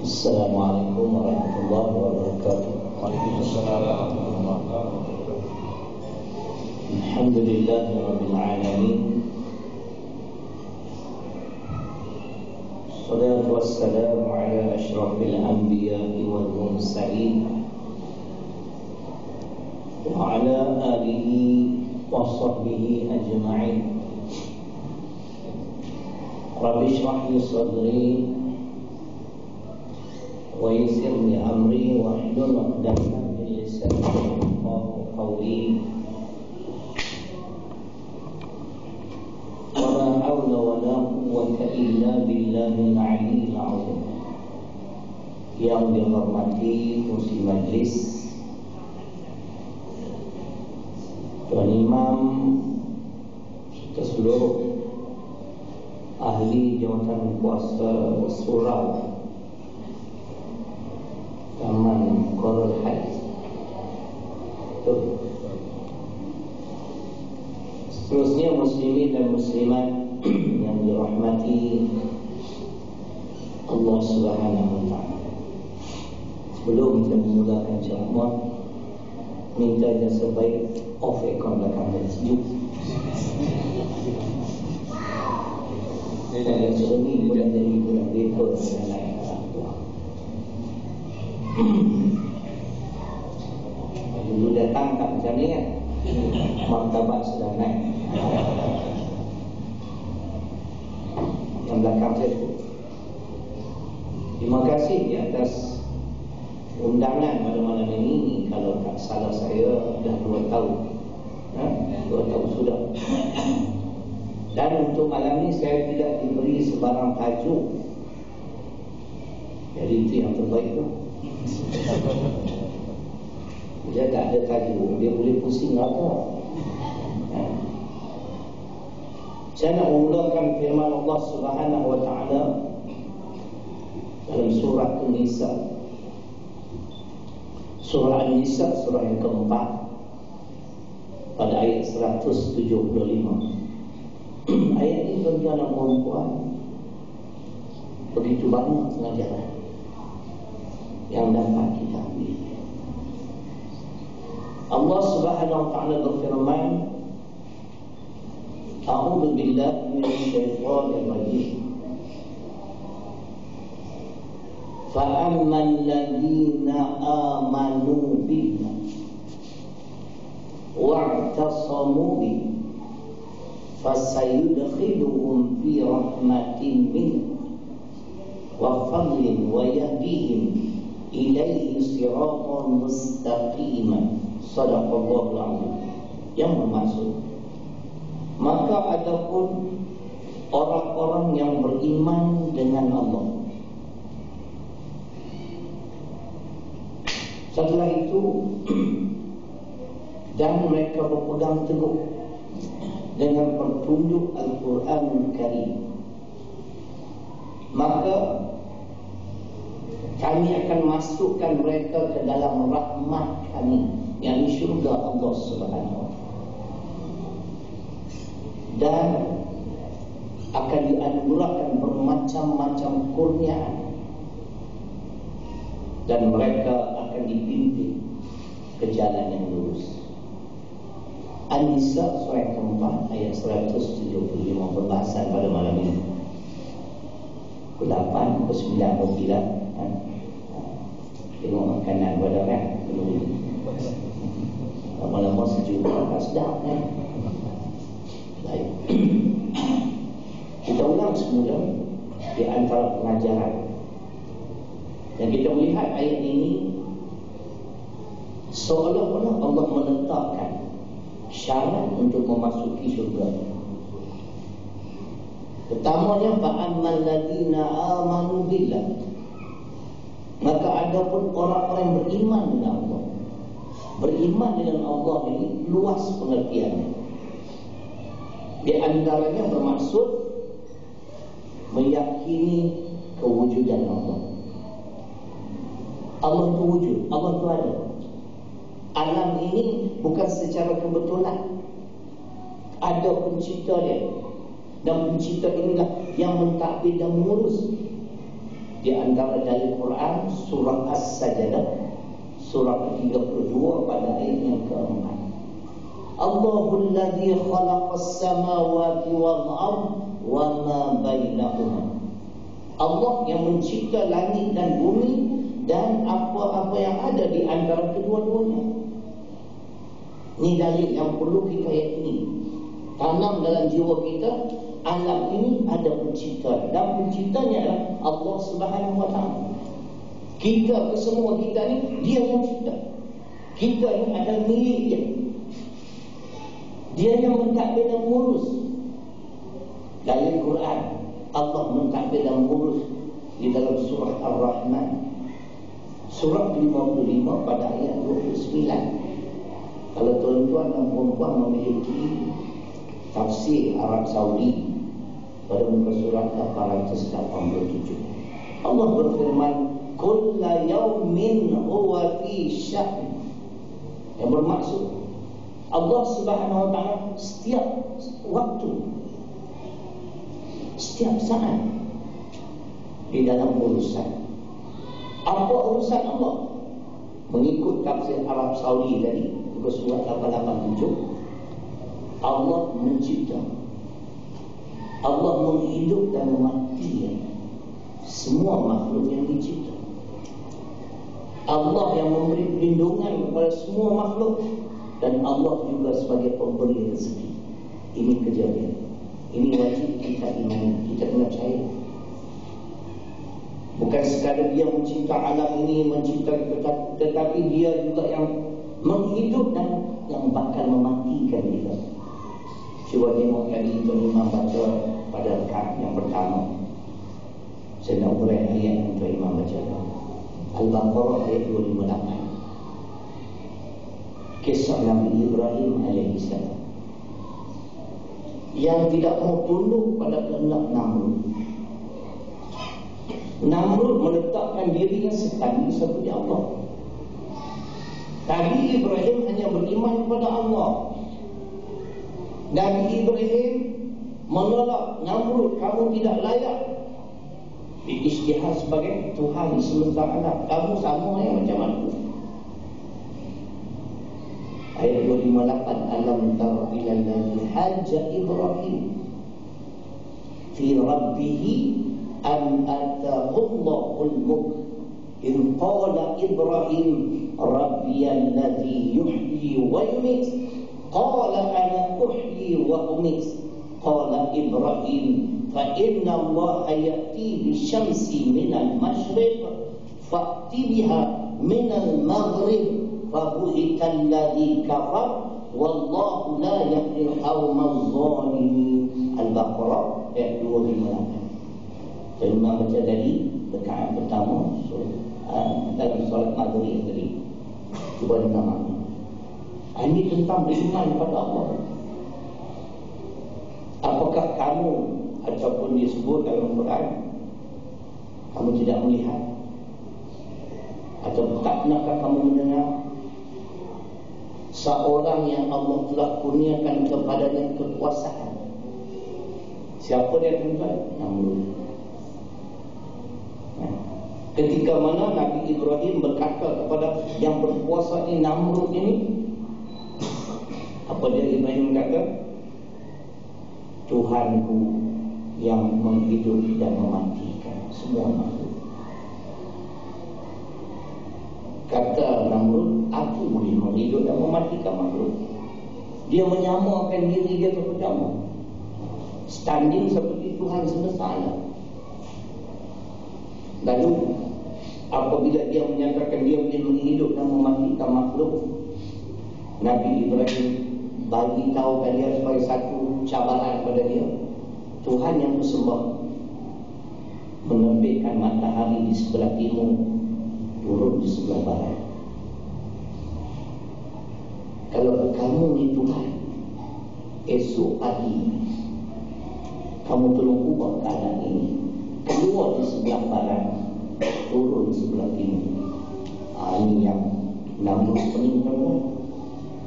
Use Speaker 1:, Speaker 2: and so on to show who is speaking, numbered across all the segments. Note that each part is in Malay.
Speaker 1: Assalamualaikum warahmatullahi wabarakatuh.
Speaker 2: Waalaikumsalam warahmatullahi wabarakatuh.
Speaker 1: Alhamdulillahi rabbil alamin. Salatu wassalamu ala asyrafil anbiya'i wal mursalin wa ala alihi wa sahbihi ajma'in. Rabbi shrah li sadri wa yassir li amri wa hlul 'uqdatam min lisani yafqahu qawli. Wa la hawla wa la quwwata illa billahil 'aliyyil 'azim. Yang dihormati kursi majlis Tuan Imam serta seluruh ahli jawatan kuasa surau Taman Korul Haj. Seterusnya muslimin dan muslimat yang dirahmati Allah Subhanahu wa taala. Sebelum kita memulakan ceramah, minta jasa baik off aircon belakang dan sejuk. Saya cermin boleh jadi kurang betul dan lain dulu datang tak macam ni kan, martabat sudah naik. Yang belakang saya tu, terima kasih di atas undangan pada malam ini. Kalau tak salah saya dah 2 tahun 2 tahun sudah. Dan untuk malam ini saya tidak diberi sebarang tajuk. Jadi itu yang terbaik tu. Dia tak ada tajuk, dia boleh pusing apa. Saya nak memulakan firman Allah Subhanahu wa taala dalam surah An-Nisa. Surah An-Nisa, surah yang keempat, pada ayat 175. Ayat ini tuan-tuan dan puan-puan, begitu banyak pelajaran yang dapat kita ambil. Allah Subhanahu wa taala berfirman, A'udzu billahi minasyaitonir rajim. فَأَمَّا الَّذِينَ آمَنُوا بِاللَّهِ وَاعْتَصَمُوا بِهِ فَسَيُدْخِلُهُمْ فِي رَحْمَةٍ مِّنْهُ وَفَضْلٍ وَيَهْدِيهِمْ إِلَيْهِ صِرَاطًا مُسْتَقِيمًا. Shadaqallahul 'azim. Yang bermaksud, maka adapun orang-orang yang beriman dengan Allah, setelah itu dan mereka berpegang teguh dengan petunjuk Al-Quran Karim, maka kami akan masukkan mereka ke dalam rahmat kami, yakni syurga Allah Subhanahu wa taala, dan akan dianugerahkan bermacam-macam kurniaan, dan mereka akan dipimpin ke jalan yang lurus. An-Nisa surah yang keempat ayat 175 pembahasan pada malam ini. Pukul 8, pukul 9, pukul 9 tengok makanan pada orang lama-lama sejuk tak sedap kan. Baik, kita ulang semula di antara pengajaran. Dan kita melihat ayat ini seolah-olah Allah menetapkan syarat untuk memasuki syurga. Pertamanya, fa'ammal ladzina amanu billah, maka adapun orang-orang yang beriman dengan Allah. Beriman dengan Allah ini luas pengertiannya. Di antaranya bermaksud meyakini kewujudan Allah. Allah itu wujud, Allah itu ada. Alam ini bukan secara kebetulan, ada pencipta dia, dan pencipta inilah yang mentadbir dan mengurus. Di antara dalil Quran surah As-Sajdah surah ke-32 pada ayat yang ke-4. Allahul ladzi khalaqas samawati wal ard wa ma bainahuma. Allah yang mencipta langit dan bumi dan apa-apa yang ada di antara kedua-duanya. Ini dalil yang perlu kita yakini. Tanam dalam jiwa kita, alam ini ada pencipta, dan penciptanya adalah Allah Subhanahu wa taala. Kita kesemua kita ni dia yang cipta. Kita ni adalah milik dia. Dia yang mentadbir dan mengurus. Dalam Quran Allah mentadbir dan mengurus di dalam surah Ar-Rahman surah 55 pada ayat 29. Kalau tuan-tuan dan puan-puan memiliki tafsir Arab Saudi pada muka surat 887, Allah berfirman, kulla yawmin huwa fi sya'n, yang bermaksud Allah Subhanahu wa taala setiap waktu, setiap saat di dalam urusan. Apa urusan Allah? Mengikut tafsir Arab Saudi tadi muka surat 887, Allah mencipta, Allah menghidup dan mematikan semua makhluk yang dicipta. Allah yang memberi perlindungan kepada semua makhluk, dan Allah juga sebagai pemberi rezeki. Ini kejadian. Ini wajib kita imani, kita kena percaya. Bukan sekadar dia mencipta alam ini, mencipta kita, tetapi dia juga yang menghidup dan yang bakal mematikan kita. Cuba tengok tadi Tuan Imam baca pada rakaat yang pertama. Saya nak uraikan ayat yang Tuan Imam baca, Al-Baqarah ayat 258. Kisah Nabi Ibrahim AS yang tidak mau tunduk pada kehendak Namrud. Namrud meletakkan dirinya sekali seperti Allah. Nabi Ibrahim hanya beriman kepada Allah. Nabi Ibrahim menolak Namrud, kamu tidak layak diisytihar sebagai Tuhan semesta alam. Kamu sama yang macam aku. Ayat 258, alam tara ila allazi hajja Ibrahim fi rabbih an ataahu Allahul mulk in qala Ibrahim rabbiyal ladzi yuhyi wa yumiit qala ana uhyi wa umiit qala Ibrahim fa inna Allah ya'ti bisyamsi minal masyriq fa'ti biha minal maghrib fabuhital ladzi kafar wallahu la yahdil qaumal zalimin. Al-Baqarah ayat 258. Dan Imam baca tadi rakaat pertama dalam solat maghrib tadi. Cuba dengar makna. Ini tentang beriman kepada Allah. Apakah kamu ataupun disebut dalam Quran kamu tidak melihat atau tak pernahkah kamu mendengar seorang yang Allah telah kurniakan kepadanya kekuasaan? Siapa dia tuan-tuan? Namrud. Ketika mana Nabi Ibrahim berkata kepada yang berkuasa ini, Namrud ini, apa dia Ibrahim kata? Tuhanku yang menghidup dan mematikan semua makhluk. Kata Namrud, aku boleh menghidup dan mematikan makhluk. Dia menyamakan diri dia kepada standing seperti Tuhan semesta alam. Lalu apabila dia menyatakan dia boleh menghidup dan mematikan makhluk, Nabi Ibrahim bagi tahu dia sebagai satu cabaran pada dia. Tuhan yang bersembah menerbitkan matahari di sebelah timur, turun di sebelah barat. Kalau kamu ni Tuhan, esok pagi kamu tolong ubah keadaan ini, keluar di sebelah barat, turun di sebelah timur. Ini yang Namrud pening.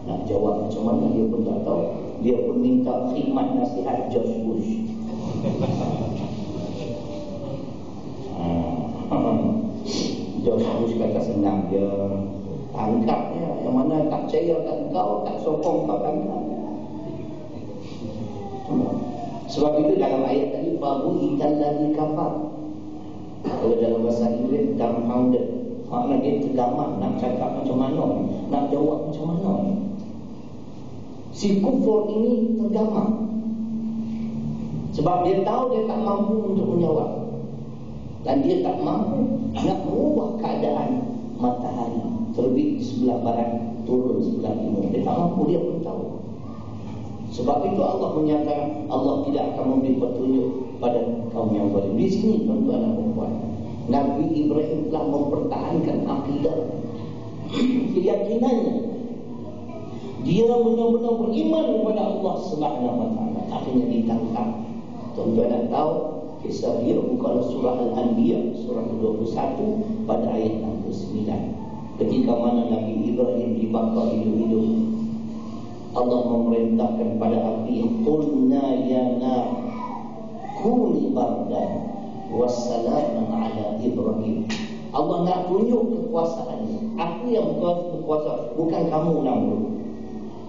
Speaker 1: Nak jawab macam mana dia pun tak tahu. Dia pun minta khidmat nasihat George Bush. George Bush kata senang dia tangkapnya, yang mana tak percaya kat kau, tak sokong kau tangkap. Sebab itu dalam ayat tadi babu ikan lagi kafar. Kalau dalam bahasa Inggeris dumbfounded, makna dia tergamam, nak cakap macam mana, nak jawab macam mana. Si kufur ini tergamam sebab dia tahu dia tak mampu untuk menjawab, dan dia tak mampu nak merubah keadaan matahari terbit di sebelah barat, turun sebelah timur. Dia tak mampu, dia pun tahu. Sebab itu Allah menyatakan Allah tidak akan memberi petunjuk pada kaum yang zalim. Di sini tuan-tuan dan puan, Nabi Ibrahim telah mempertahankan akidah, keyakinannya. Dia benar-benar beriman kepada Allah Subhanahu wa taala. Akhirnya ditangkap. Tuan-tuan nak tahu kisah dia bukanlah surah Al-Anbiya surah 21 pada ayat 69. Ketika mana Nabi Ibrahim dibakar hidup-hidup, Allah memerintahkan pada api, qulna ya nar kuni bardan wassalaman ala Ibrahim. Allah nak tunjuk kekuasaannya. Aku yang berkuasa, bukan kamu Namrud.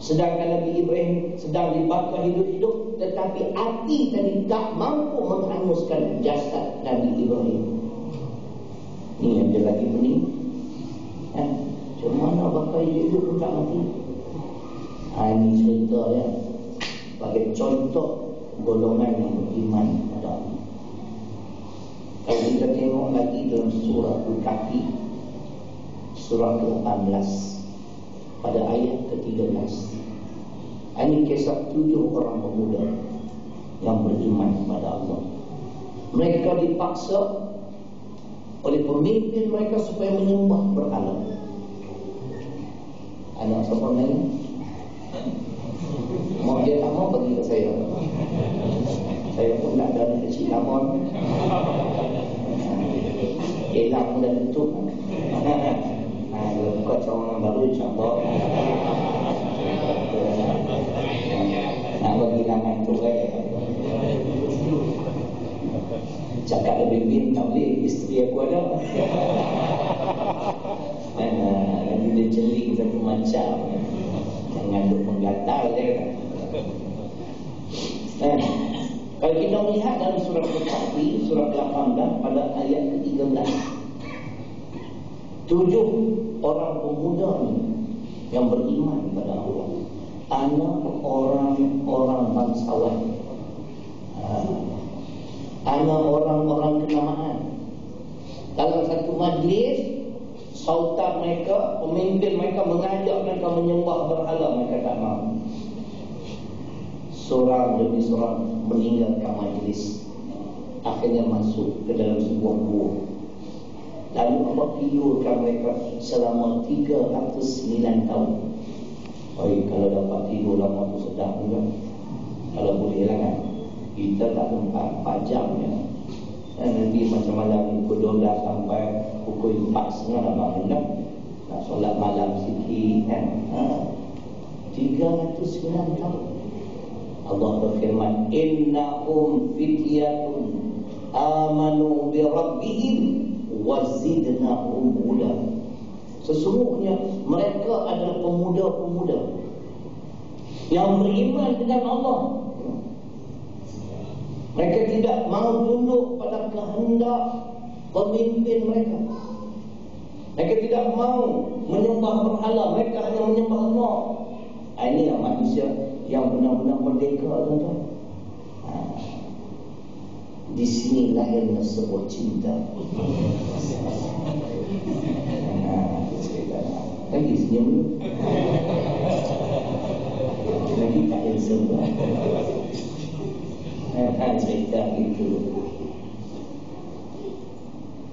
Speaker 1: Sedangkan Nabi Ibrahim sedang dibakar hidup-hidup, tetapi api tadi tak mampu menghanguskan jasad Nabi Ibrahim. Ini yang dia lagi pening. Macam mana bakar hidup-hidup pun tak mati. Ini cerita ya, sebagai contoh golongan yang beriman pada Allah. Kalau kita tengok lagi dalam surah Al-Kahfi surah ke-18 pada ayat ke-13, ini kisah 7 orang pemuda yang beriman kepada Allah. Mereka dipaksa oleh pemimpin mereka supaya menyembah berhala. Anak siapa lain? Mau dia tak mau bagi ke saya. Saya pun nak dari kecil lama. Elang pun dah tutup. Kalau buka cawangan baru insyaAllah nak bagi langan tu cakap lebih bin tak boleh, isteri aku ada. Nanti dia celing satu macam, jangan duk menggatal je. Kalau kita melihat dalam surah Al-Kahfi surah 18 pada ayat ke-13, 7 orang pemuda ni yang beriman kepada Allah, anak orang-orang bangsawan, anak orang-orang kenamaan. Dalam satu majlis, sultan mereka, pemimpin mereka mengajak mereka menyembah berhala, mereka tak mahu. Seorang demi seorang meninggalkan majlis, akhirnya masuk ke dalam sebuah gua. Lalu Allah tidurkan mereka selama 309 tahun. Kalau dapat tidur lama tu sedap juga. Kalau boleh lah kan. Kita tak 4 jam ya. Nanti macam malam pukul 12 sampai pukul 4.30 dah bangun dah. Nak solat malam sikit kan. 309 tahun. Allah berfirman, innahum fityatun amanu bi rabbihim wazidnahum huda. Sesungguhnya mereka adalah pemuda-pemuda yang beriman dengan Allah. Mereka tidak mahu tunduk pada kehendak pemimpin mereka. Mereka tidak mahu menyembah berhala, mereka hanya menyembah Allah. Inilah manusia yang benar-benar merdeka, tuan-tuan. Di sini lahirnya sebuah cinta. Lagi senyum dulu. Lagi tak ada sebab. Cerita itu.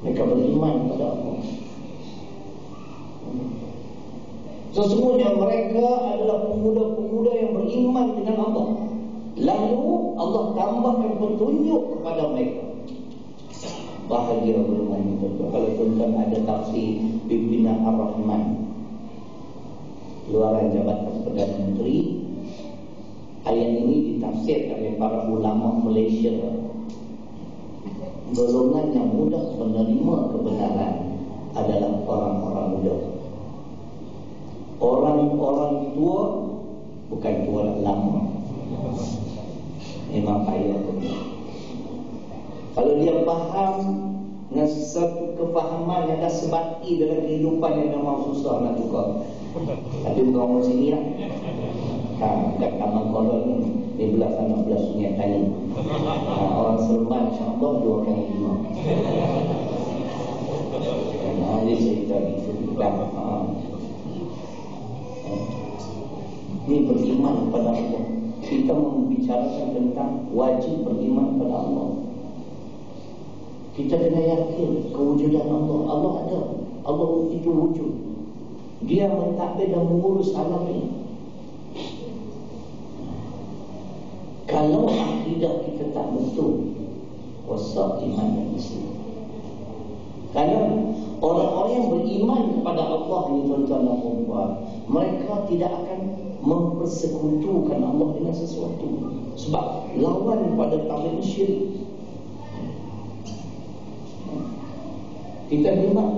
Speaker 1: Mereka beriman kepada Allah. Sesungguhnya mereka adalah pemuda-pemuda yang beriman dengan Allah. Lalu Allah tambahkan petunjuk kepada mereka. Bahagia beriman itu. Kalau tuan-tuan ada tafsir Pimpinan Ar-Rahman, luaran Jabatan Perdana Menteri, ayat ini ditafsir oleh para ulama Malaysia. Golongan yang mudah menerima kebenaran adalah Yang orang tua bukan tua lama, memang payah tu. Kalau dia faham dengan satu kefahaman yang dah sebati dalam kehidupan yang memang susah nak tukar. Tapi orang sini lah, kat Taman Kolon ni belah sana belah Sungai Tani. Orang Seremban insya-Allah 2 kali 5. Dia cerita gitu. Ini beriman kepada Allah. Kita membicarakan tentang wajib beriman kepada Allah. Kita kena yakin kewujudan Allah. Allah ada. Allah itu wujud. Dia mentadbir dan mengurus alam ini. Kalau akidah kita tak betul, rosak iman dan Islam. Kerana orang-orang yang beriman kepada Allah ini, tuan-tuan dan puan-puan, mereka tidak akan mempersekutukan Allah dengan sesuatu. Sebab lawan pada tauhid syirik. Kita memang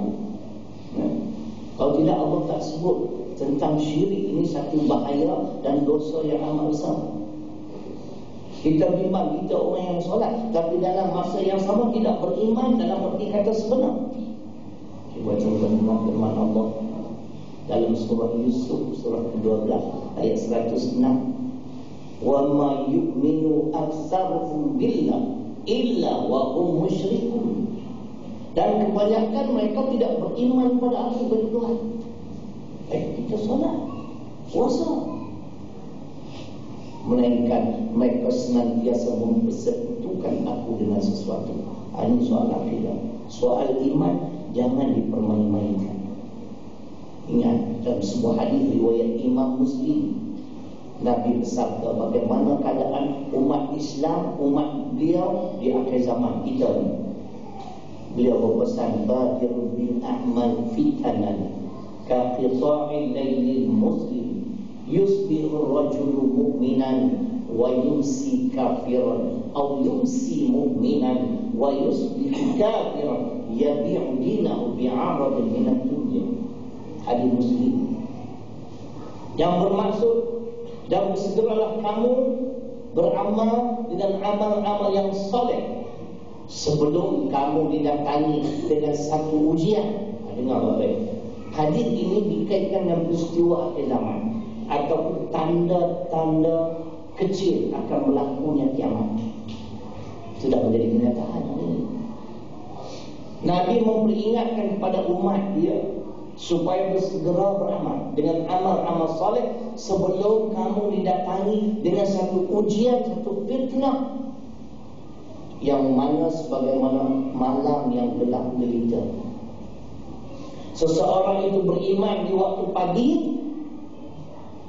Speaker 1: kalau tidak Allah tak sebut tentang syirik ini satu bahaya dan dosa yang amat besar. Kita bimbang kita orang yang solat, tapi dalam masa yang sama tidak beriman dalam erti kata sebenar. Cuba contoh firman Allah dalam surah Yusuf surah ke-12 ayat 106. Wa ma yu'minu aktsaruhum billah illa wa hum musyrikun. Dan kebanyakan mereka tidak beriman pada akhir Tuhan. Kita solat, puasa, melainkan mereka senantiasa mempersekutukan aku dengan sesuatu. Ini soal akidah. Soal iman jangan dipermain-mainkan. Ingat, dalam sebuah hadis riwayat Imam Muslim, Nabi bersabda bagaimana keadaan umat Islam, umat beliau di akhir zaman kita ni. Beliau berpesan, badir bin a'mal fitanan ka qita'il laylil muslim yusbihu ar-rajulu mu'minan wa yumsi kafiran aw yumsi mu'minan wa yusbihu kafiran yabi'u dinahu bi'aradin min ad-dunya. Hadis Muslim yang bermaksud, dan bersegeralah kamu beramal dengan amal-amal yang soleh sebelum kamu didatangi dengan satu ujian. Dengar baik-baik. Hadis ini dikaitkan dengan peristiwa akhir zaman atau tanda-tanda kecil akan berlakunya kiamat. Sudah menjadi kenyataan ini. Nabi memperingatkan kepada umat dia supaya bersegera beramal dengan amal-amal soleh sebelum kamu didatangi dengan satu ujian, satu fitnah yang mana sebagaimana malam yang gelap gelita. Seseorang itu beriman di waktu pagi,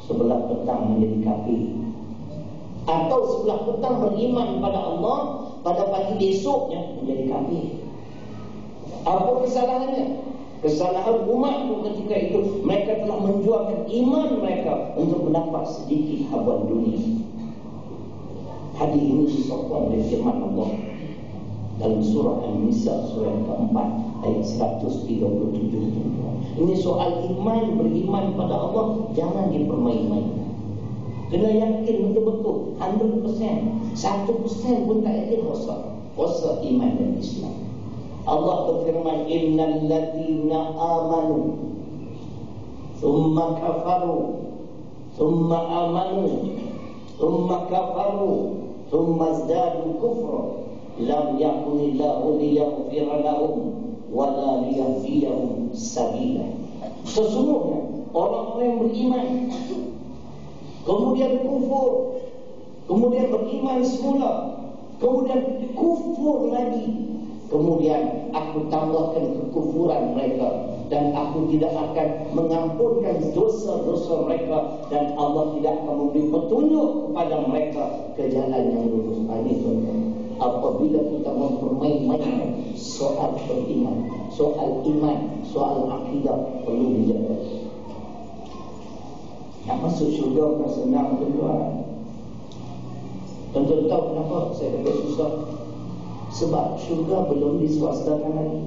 Speaker 1: sebelah petang menjadi kafir. Atau sebelah petang beriman pada Allah, pada pagi besoknya menjadi kafir. Apa kesalahannya? Kesalahan umat itu ketika itu mereka telah menjualkan iman mereka untuk mendapat sedikit habuan dunia. Hadis ini disokong oleh firman Allah dalam surah An-Nisa surah yang keempat ayat 137. Ini soal iman, beriman pada Allah jangan dipermain-main. Kena yakin betul-betul 100%. 1% pun tak yakin rosak iman dan Islam. Allah berfirman, innal ladzina amanu thumma kafaru thumma amanu thumma kafaru thumma izdadu kufra lam yakunillahu liyaghfira lahum wa la liyahdiyahum sabila. Sesungguhnya orang-orang yang beriman kemudian kufur, kemudian beriman semula, kemudian kufur lagi, kemudian aku tambahkan kekufuran mereka, dan aku tidak akan mengampunkan dosa-dosa mereka, dan Allah tidak akan memberi petunjuk kepada mereka ke jalan yang lurus. Ini apabila kita mempermain-mainkan soal beriman, soal iman, soal akidah, perlu dijaga. Nak masuk syurga bukan senang, tuan-tuan. Tuan-tuan tahu kenapa saya kata susah? Sebab syurga belum diswastakan lagi.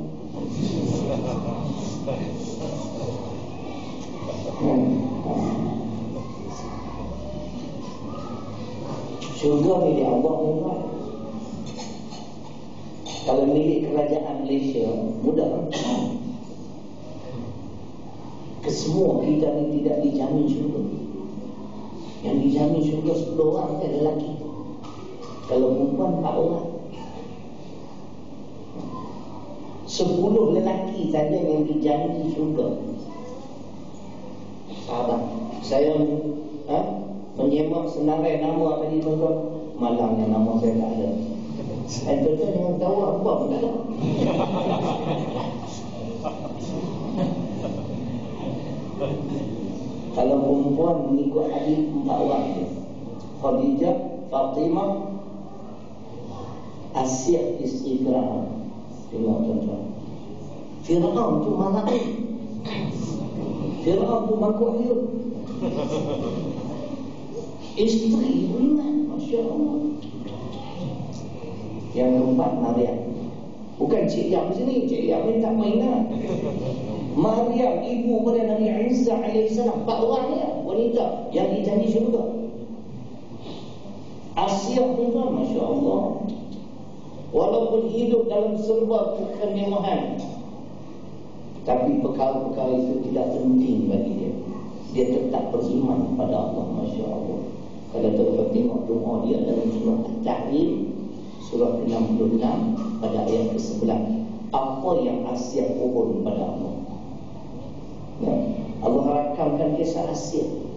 Speaker 1: Syurga milik Allah tuan. Kalau milik kerajaan Malaysia, mudah. Kesemua kita ni tidak dijamin syurga. Yang dijamin syurga 10 orang kan lelaki. Kalau perempuan 4 orang. 10 lelaki saja yang dijamin syurga. Sahabat, saya menyemak senarai nama apa ni tuan-tuan? Malangnya nama saya tak ada. Tuan-tuan yang tahu apa pun tak ada. Kalau perempuan mengikut hadis 4 orang je. Khadijah, Fatimah, Asyah isteri Fir'aun. Tengok tuan-tuan, Fir'aun tu malaikat. Fir'aun tu makhluk hidup. Isteri beriman, Masya Allah. Yang keempat Maryam. Bukan Cik Yam sini, Cik Yam ni tak mainan. Maryam, ibu pada Nabi Isa AS. 4 orang ya, wanita yang dijanji syurga. Asyah tuan-tuan, Masya Allah. Walaupun hidup dalam serba kemewahan, tapi perkara-perkara itu tidak penting bagi dia. Dia tetap beriman pada Allah, Masya Allah. Kalau tuan-tuan tengok doa dia dalam surah At-Tahrim, surah ke-66 pada ayat ke-11, apa yang Asyah pohon pada Allah. Ya, Allah rakamkan kisah Asyah.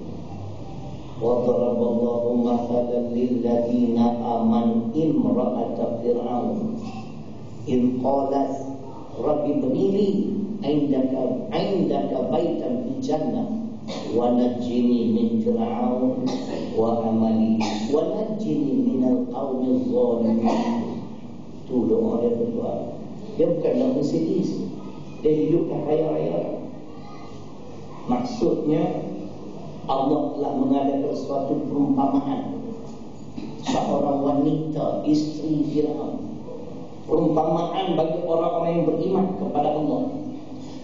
Speaker 1: وَضَرَبَ اللَّهُ مَثَلًا لِلَّذِينَ آمَنُوا امْرَأَةَ فِرْعَوْنَ إِذْ قَالَتْ رَبِّ ابْنِ لِي عِندَكَ بَيْتًا فِي الْجَنَّةِ وَنَجِّنِي مِنْ فِرْعَوْنَ وَعَمَلِهِ وَنَجِّنِي مِنَ الْقَوْمِ الظَّالِمِينَ. Itu doa dia berdoa. Dia bukan nak bersedih, dia hidupkan raya-raya. Maksudnya Allah telah mengadakan suatu perumpamaan. Seorang wanita, isteri Fir'aun. Perumpamaan bagi orang-orang yang beriman kepada Allah.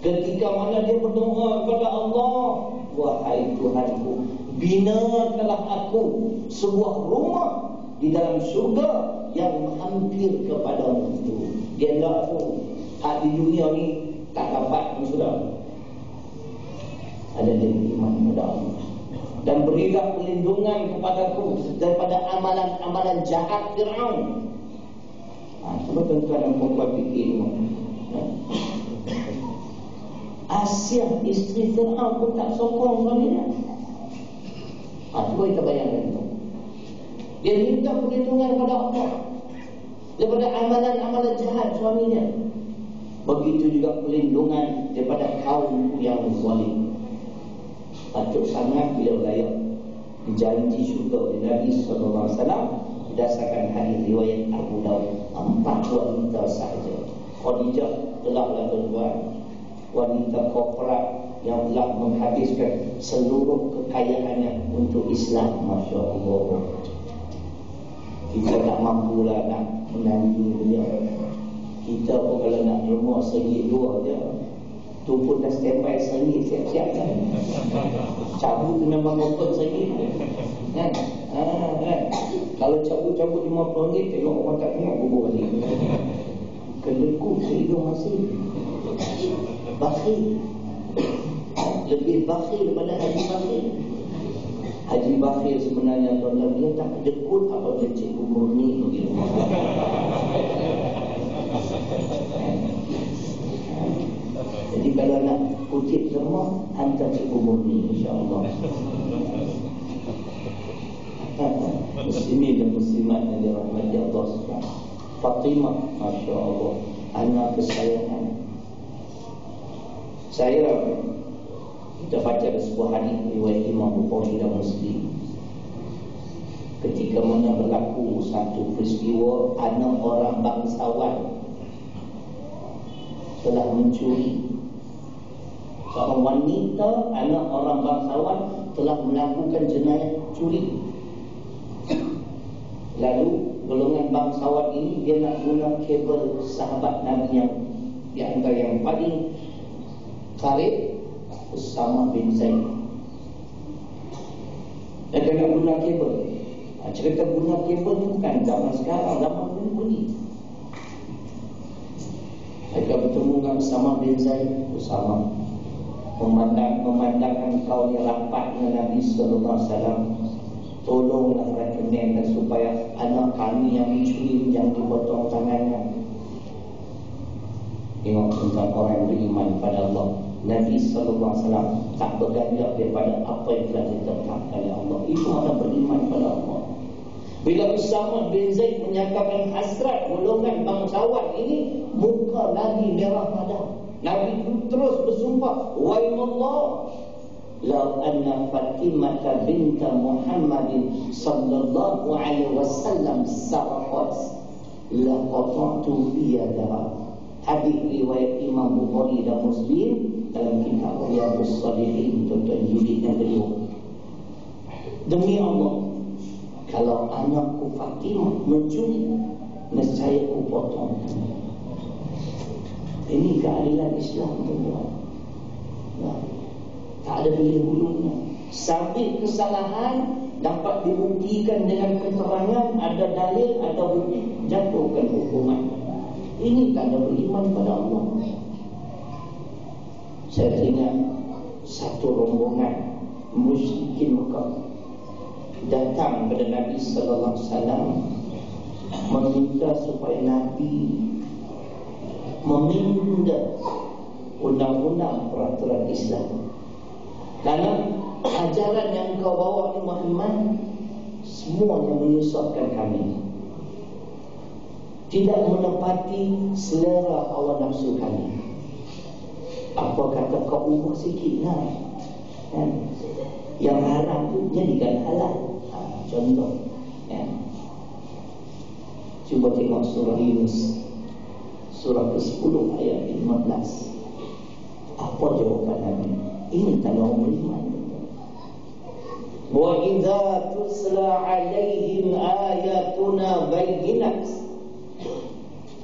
Speaker 1: Ketika mana dia berdoa kepada Allah, wahai Tuhanku, binakanlah aku sebuah rumah di dalam syurga yang hampir kepadamu itu. Dia tak tahu di dunia ni tak dapat sudah. Ada dia beriman kepada Allah. Dan berilah perlindungan kepadaku daripada amalan-amalan jahat Fir'aun. Cuba tuan-tuan dan puan-puan fikir. Asyah isteri Fir'aun pun tak sokong suaminya. Cuba kita bayangkan itu. Dia minta perlindungan kepada Allah daripada amalan-amalan jahat suaminya. Begitu juga perlindungan daripada kaum yang zalim. Patut sangat beliau layak janji syurga oleh Nabi SAW berdasarkan hadis riwayat Abu Daud. 4 wanita sahaja. Khadijah telah tuan-tuan, wanita korporat yang telah menghabiskan seluruh kekayaannya untuk Islam. Masya Allah. Kita tak mampulah nak menandingi beliau. Kita pun kalau nak rumah RM1 2 je, tu pun dah standby RM1 siap-siap kan. Cabut tu memang motor RM1 kan? Kan? Kalau cabut-cabut RM50, tengok orang tak tengok, bubur balik. Kelekuk hidung masih bakhil. Lebih bakhil daripada Haji Bakhil. Haji Bakhil sebenarnya tuan-tuan, dia tak kedekut apa Cikgu Murni begitu. Jadi kalau nak kutip semua, hantar Cikgu Murni, insyaAllah. Muslimin dan muslimat yang dirahmati Allah SWT. Fatimah, Masya Allah, anak kesayangan. Kita baca sebuah hadis riwayat Imam Bukhari dan Muslim. Ketika mana berlaku satu peristiwa, anak orang bangsawan telah mencuri. Seorang wanita, anak orang bangsawan, telah melakukan jenayah curi. Lalu golongan bangsawan ini dia nak guna kabel sahabat Nabi yang di antara yang paling karib, Usama bin Zaid. Dia nak guna kabel. Cerita guna kabel ni bukan zaman sekarang, zaman dulu ni. Mereka bertemu dengan Usama bin Zaid. Usama memandangkan kau ni rapat dengan Nabi sallallahu alaihi wasallam. Tolonglah rekomendan supaya anak kami yang dicuri jangan dipotong tangannya. Tengok tentang orang yang beriman pada Allah. Nabi sallallahu alaihi wasallam tak berganjak daripada apa yang telah ditetapkan oleh Allah. Itu orang beriman pada Allah. Bila Usama bin Zaid menyatakan hasrat golongan bangsawan ini, muka lagi merah padam. Nabi terus bersumpah, "Waillallah, law anna Fatimah binta Muhammadin sallallahu alaihi wasallam sarqat la qata'tu biyadaha." Hadis riwayat Imam Bukhari dan Muslim dalam kitab Riyadhus Shalihin, tuan-tuan jilid yang kedua. Demi Allah, kalau anakku Fatimah mencuri, nescaya aku potong. Ini keadilan Islam, tuan-tuan. Tak ada pilih-pilihnya. Sabit kesalahan dapat dibuktikan dengan keterangan, ada dalil, ada bukti, jatuhkan hukuman. Ini tanda beriman pada Allah. Saya ingat satu rombongan musyrikin Mekah datang kepada Nabi sallallahu alaihi wasallam meminta supaya Nabi meminda undang-undang peraturan Islam. Karena ajaran yang kau bawa ni Muhammad semuanya menyusahkan kami, tidak menepati selera hawa nafsu kami. Apa kata kau ubah sikit lah, kan? Yang haram tu jadikan halal. Contoh, kan? Cuba tengok surah Yunus, surah ke-10 ayat 15. Apa jawapan Nabi? Ini tanda orang beriman. Wa idza tusla alaihim ayatuna bayyinat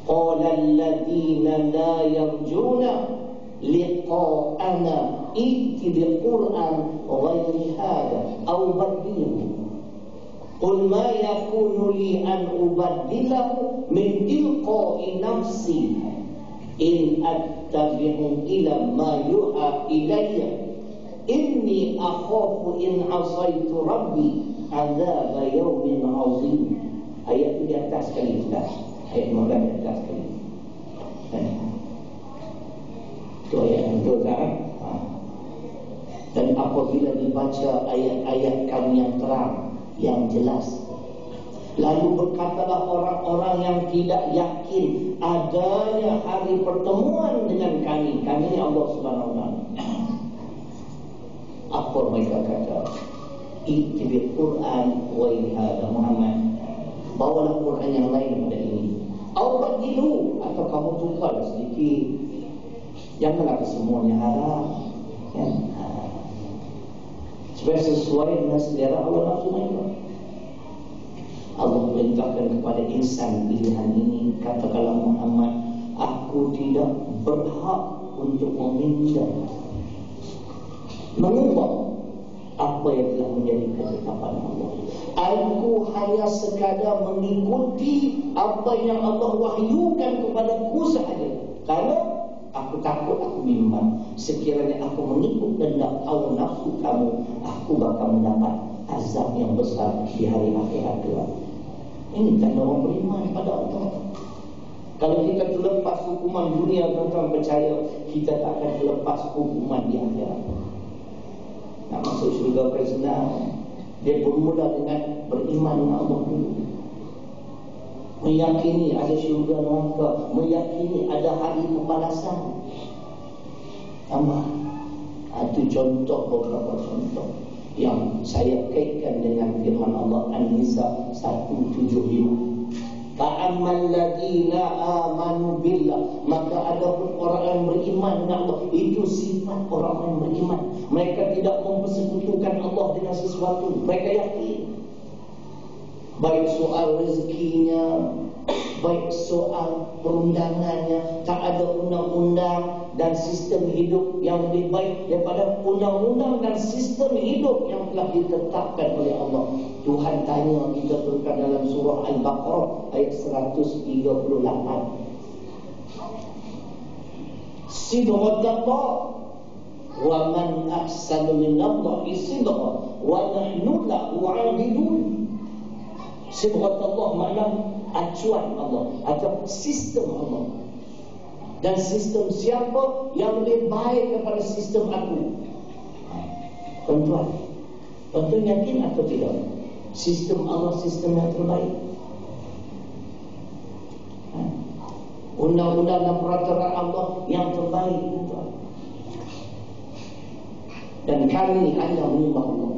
Speaker 1: qala alladhina la yarjuna liqa'ana iti biqur'an ghairi hadha aw badilhu qul ma yakunu li an ubaddilahu min tilqa'i nafsi in attabi'u ila ma yuha ilayya inni akhafu in asaitu rabbi azab yawmin azim. Ayat di atas sekali sudah. Ayat 15 di atas sekali. Itu ayat yang betul kan? Dan apabila dibaca ayat-ayat kami yang terang, yang jelas, lalu berkatalah orang-orang yang tidak yakin adanya hari pertemuan dengan kami ni Allah Subhanahu wa taala. Apa mereka kata? Ittabi' Quran wa hada Muhammad. Bawalah Quran yang lain pada ini. Au badilu, atau kamu tukar sedikit. Janganlah semuanya haram, kan? Supaya sesuai dengan selera Allah nafsu mereka. Allah perintahkan kepada insan pilihan ini, katakanlah Muhammad, aku tidak berhak untuk meminta, mengubah apa yang telah menjadi ketetapan Allah. Aku hanya sekadar mengikuti apa yang Allah wahyukan kepadaku sahaja. Karena aku takut, aku bimbang, sekiranya aku mengikut kehendak hawa nafsu kamu, aku bakal mendapat azab yang besar di hari akhirat kelak. Ini tanda orang beriman pada Allah. Kalau kita terlepas hukuman dunia, tuan-tuan percaya kita tak akan terlepas hukuman di akhirat. Nak masuk syurga bukan senang. Dia bermula dengan beriman dengan Allah dulu, meyakini ada syurga neraka, meyakini ada hari pembalasan. Itu contoh, beberapa contoh yang saya kaitkan dengan firman Allah An-Nisa 175. Fa'ammal ladina amanu billah, maka ada orang yang beriman dengan Allah. Itu sifat orang yang beriman. Mereka tidak mempersekutukan Allah dengan sesuatu. Mereka yakin, baik soal rezekinya, baik soal perundangannya, tak ada undang-undang dan sistem hidup yang lebih baik daripada undang-undang dan sistem hidup yang telah ditetapkan oleh Allah. Tuhan tanya kita terangkan dalam surah Al-Baqarah ayat 138. Sidqallah wa man ahsanu minallahi sidqa wa nahnu lahu 'abidun. Sidqallah makna acuan Allah atau sistem Allah. Dan sistem siapa yang lebih baik daripada sistem aku? Tuan-tuan, tuan-tuan yakin atau tidak? Sistem Allah sistem yang terbaik. Undang-undang dan peraturan Allah yang terbaik, tuan. Dan kami hanya menyembah Allah.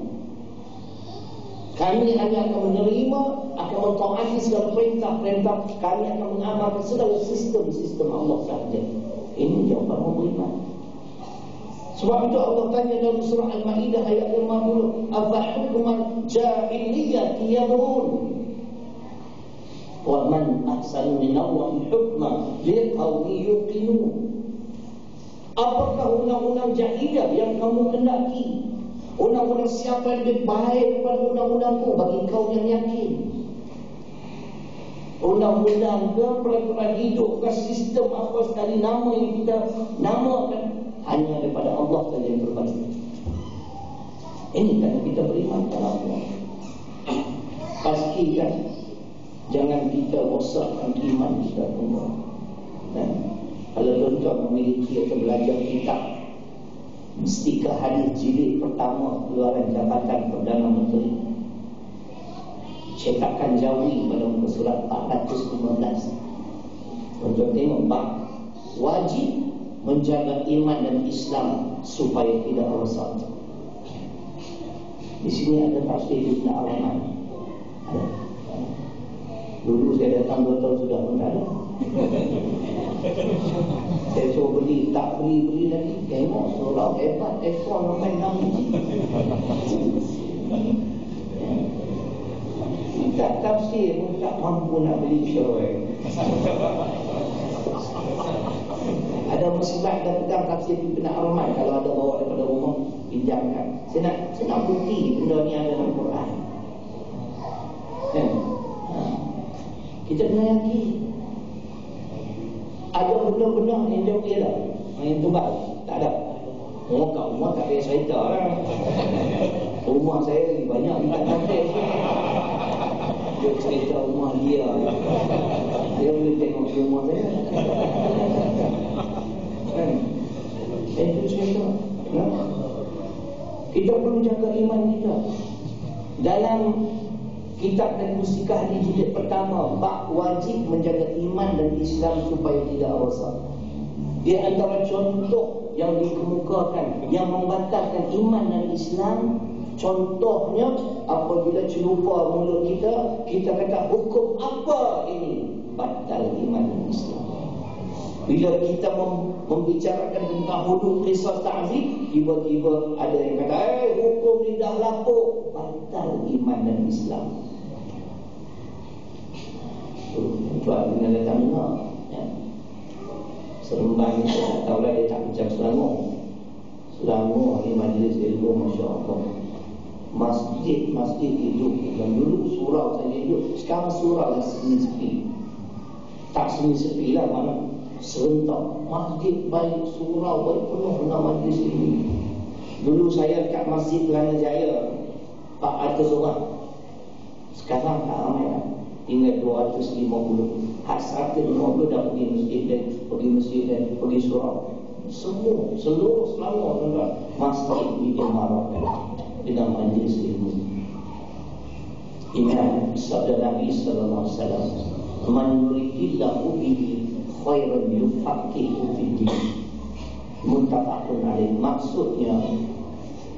Speaker 1: Kami hanya akan menerima, akan mentaati segala perintah-perintah. Kami akan mengamalkan segala sistem-sistem Allah sahaja. Ini jawapan orang beriman. Sebab itu Allah tanya dalam surah Al-Ma'idah ayat 50, afa hukman jahiliyah yabghun wa man ahsanu minallahi hukman liqaumin yuqinun. Apakah undang-undang jahiliyah yang kamu kendaki? Undang-undang siapa yang lebih baik daripada undang-undangku bagi kau yang yakin? Undang-undang ke peraturan hidup ke sistem apa sekali nama yang kita namakan, hanya daripada Allah saja yang terbaik. Ini kan kita beriman kepada Allah. Pastikan jangan kita rosakkan iman kita semua. Dan kalau tuan-tuan memiliki atau belajar kitab Mustika Hadis jilid pertama keluaran Jabatan Perdana Menteri, cetakan Jawi pada muka surat 415, tuan-tuan tengok bab wajib menjaga iman dan Islam supaya tidak rosak. Di sini ada tafsir Ibn Al-Rahman. Dulu saya datang 2 tahun sudah pun tak ada. Saya suruh beli, tak beli lagi. Tengok surau hebat, ekor sampai 6 biji. Tak tafsir pun tak mampu nak beli syurah. Ada musibah dan pegang tafsir Ibn Al-Rahman, kalau ada bawa daripada rumah, pinjamkan. Saya nak bukti benda ni ada dalam Quran. Kita kena yakin. Ada benda-benda yang dia okey lah, yang tebal, tak ada. Kat rumah tak payah cerita lah. Rumah saya lagi banyak ikan kantin. Dia cerita rumah dia. Dia boleh tengok rumah saya. Itu cerita. Kita perlu jaga iman kita. Dalam kitab dan Mustika Hadis jilid pertama, bab wajib menjaga iman dan Islam supaya tidak rosak. Di antara contoh yang dikemukakan yang membatalkan iman dan Islam, contohnya apabila celupa mulut kita kata hukum apa ini, batal iman dan Islam. Bila kita membicarakan tentang hudud qisas ta'zir, tiba-tiba ada yang kata hukum ni dah lapuk, batal iman dan Islam. Tuan dengan datang dengar ya. Seremban ni saya tak tahulah dia tak macam Selangor ni majlis ilmu, Masya Allah. Masjid hidup. Dan dulu surau saja hidup, sekarang surau dah sepi. Tak sepi lah, mana serentak. Masjid baik, surau baik, penuh dengan majlis ini. Dulu saya dekat Masjid Kelana Jaya 400 orang. Sekarang tak ramai lah, tinggal 250. Hak 150 dah pergi masjid dan pergi surau. Seluruh Selangor tuan-tuan, masjid diimarahkan dengan majlis ilmu. Ingat sabda Nabi sallallahu alaihi wasallam, man yuridillahu bihi khairan yufaqihu fid-din. Muttafaqun alaih. Maksudnya,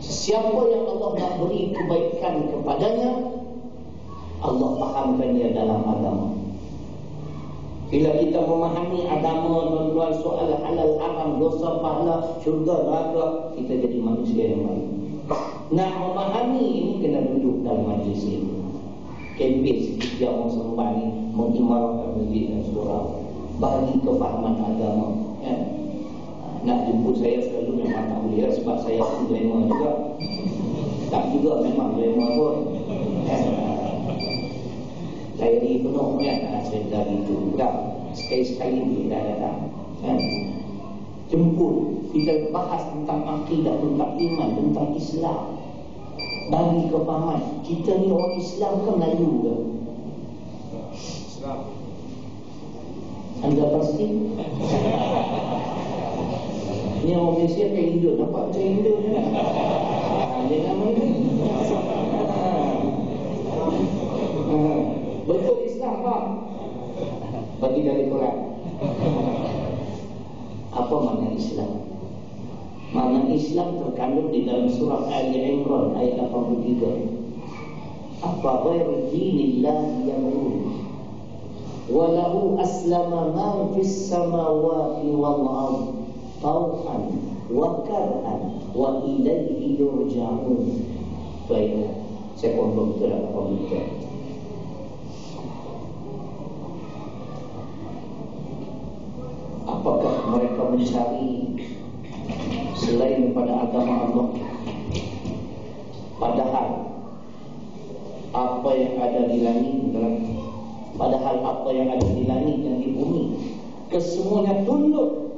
Speaker 1: siapa yang Allah nak beri kebaikan kepadanya, Allah fahamkan dia dalam agama. Bila kita memahami agama, tuan-tuan, soal halal haram, dosa pahala, syurga neraka, kita jadi manusia yang baik. Nak memahami ini kena duduk dalam majlis ini. kempen sikit dia orang Seremban ni mengimarahkan masjid dan surau, bagi kefahaman agama, kan? Nak jemput saya selalu memang tak boleh lah, sebab saya pun glamour juga. Tak juga memang glamour pun, kan? Diary penuh, kan? Saya dah gitu juga. Sekali-sekali dia dah datang, kan? Jemput, kita bahas tentang akidah, tentang iman, tentang Islam, bagi kefahaman. Kita ni orang Islam kan Melayu ke? Islam. Anda pasti? Ni orang Malaysia ke Indo, nampak macam Indo je kan? Dia nama ni betul Islam tak? Bagi dari Quran. Apa makna Islam? Makna Islam terkandung di dalam surah Ali Imran ayat 83. Apa ghairu dinillahi yabghun wa lahu aslama man fis samawati wal ardh taw'an wa karhan wa ilaihi yurja'un. Baik, saya confirm betul apa betul. Apakah mereka mencari selain pada agama Allah? Padahal apa yang ada di langit dan di bumi, kesemuanya tunduk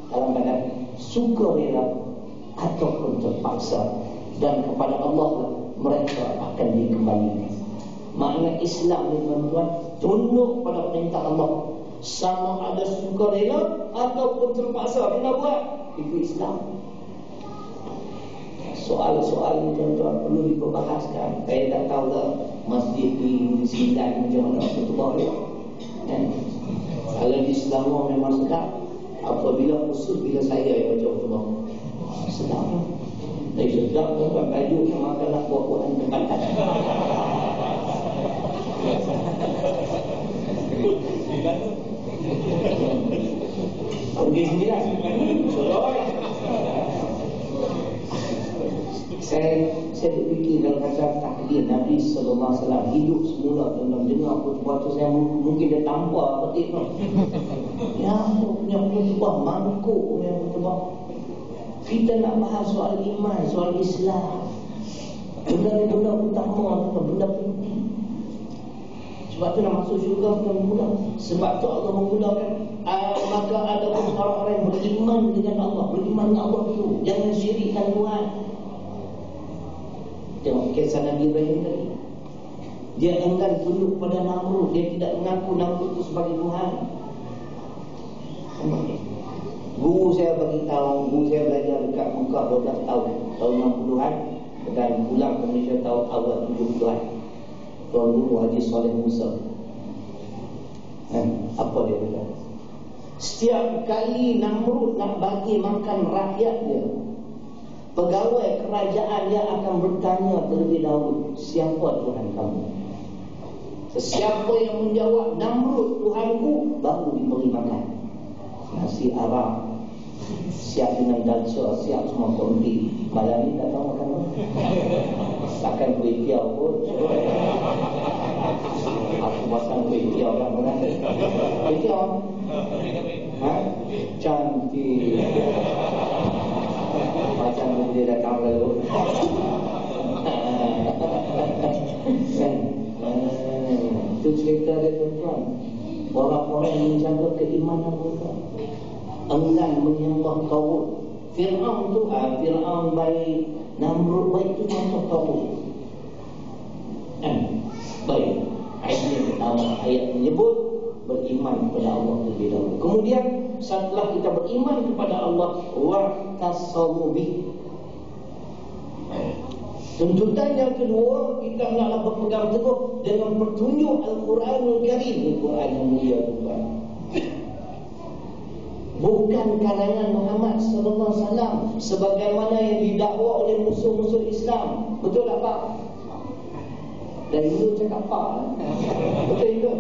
Speaker 1: dalam keadaan sukarela ataupun terpaksa, dan kepada Allah mereka akan dikembalikan. Makna Islam ni tuan-tuan, tunduk pada perintah Allah, sama ada sukarela ataupun terpaksa kena buat, itu Islam. Soal-soal ni tuan-tuan perlu diperbahaskan. Saya tak tahu lah masjid di Sembilan macam mana khutbah dia, kan? Kalau di Selangor memang sedap. Apabila khusus bila saya yang baca khutbah, sedap lah. Tapi sedap tuan-tuan, tajuknya makanlah buah-buahan tempatan. Pergi Sembilan Saya berfikir kalau kata takdir Nabi SAW hidup semula dalam dengar khutbah tu, saya mungkin dia tampar petik tu. Ya, punya khutbah mangkuk punya khutbah. Kita nak bahas soal iman, soal Islam, benda-benda utama, benda penting. Sebab tu nak masuk syurga bukan mudah. Sebab tu Allah menggunakan maka ada orang-orang yang beriman dengan Allah, beriman dengan Allah dulu, jangan syirikkan Tuhan. Tengok kisah Nabi Ibrahim tadi. Dia enggan tunduk pada Namrud, dia tidak mengaku Namrud itu sebagai Tuhan. Guru saya bagi tahu, guru saya belajar dekat Mekah 12 tahun, tahun 60-an, dan pulang ke Malaysia tahun awal 70-an. Tuan Guru Haji Saleh Musa. Apa dia kata? Setiap kali Namrud nak bagi makan rakyat dia, pegawai kerajaan dia akan bertanya terlebih dahulu, siapa Tuhan kamu? Sesiapa yang menjawab Namrud Tuhanku, baru diberi makan. Nasi Arab siap dengan dalca, siap semua komplit. Malam ni tak tahu makan apa. Takkan kuih tiaw pun. Aku pasang kuih tiaw kat mana? Kuih tiaw? Cantik. Macam dia datang lalu. Itu cerita dia tuan-tuan. Orang-orang yang menjaga keimanan mereka, enggan menyembah tauhid. Fir'aun tu Fir'aun baik, Namrud baik, itu contoh tauhid. Baik. Ayat yang pertama, ayat menyebut beriman kepada Allah terlebih dahulu. Kemudian setelah kita beriman kepada Allah, wa'tasamu bih. Tuntutan yang kedua, kita hendaklah berpegang teguh dengan petunjuk Al-Quranul Karim, Al-Quran yang mulia Tuhan. Bukan karangan Muhammad sallallahu alaihi wasallam sebagaimana yang didakwa oleh musuh-musuh Islam. Betul tak Pak? Dan itu cakap Pak. Betul itu?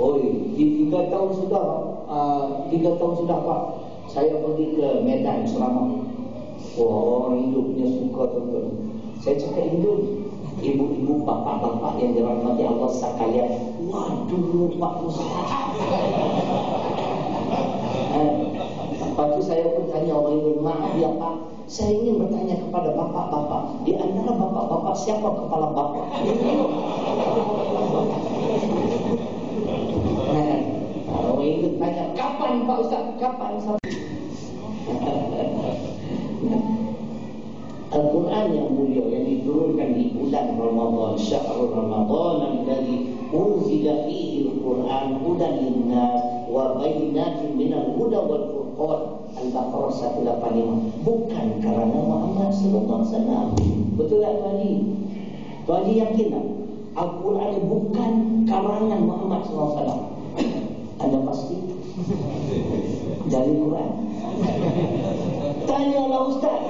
Speaker 1: Oi, 3 tahun sudah 3 tahun sudah Pak, saya pergi ke Medan Ceramah. Orang hidupnya suka tuan-tuan. Saya cakap Hindu, Ibu-ibu, bapak-bapak yang dirahmati Allah sekalian, waduh Pak Ustaz. Lepas itu saya pun tanya orang ini, maaf ya Pak, saya ingin bertanya kepada bapak-bapak, di antara bapak-bapak siapa kepala bapak? Orang ini tanya, kapan Pak Ustaz? Kapan? Al-Quran yang mulia yang diturunkan di bulan Ramadan, syahrul Ramadan alladzi unzila fihi al-Quran hudan lin-nas wa bayyinatin minal huda wal furqan. Al-Baqarah 185. Bukan kerana Muhammad sallallahu alaihi wasallam. Betul tak Tuan Haji? Tuan Haji yakin tak? Al-Quran bukan karangan Muhammad sallallahu alaihi wasallam. Anda pasti? Dari Quran. Tanyalah Ustaz.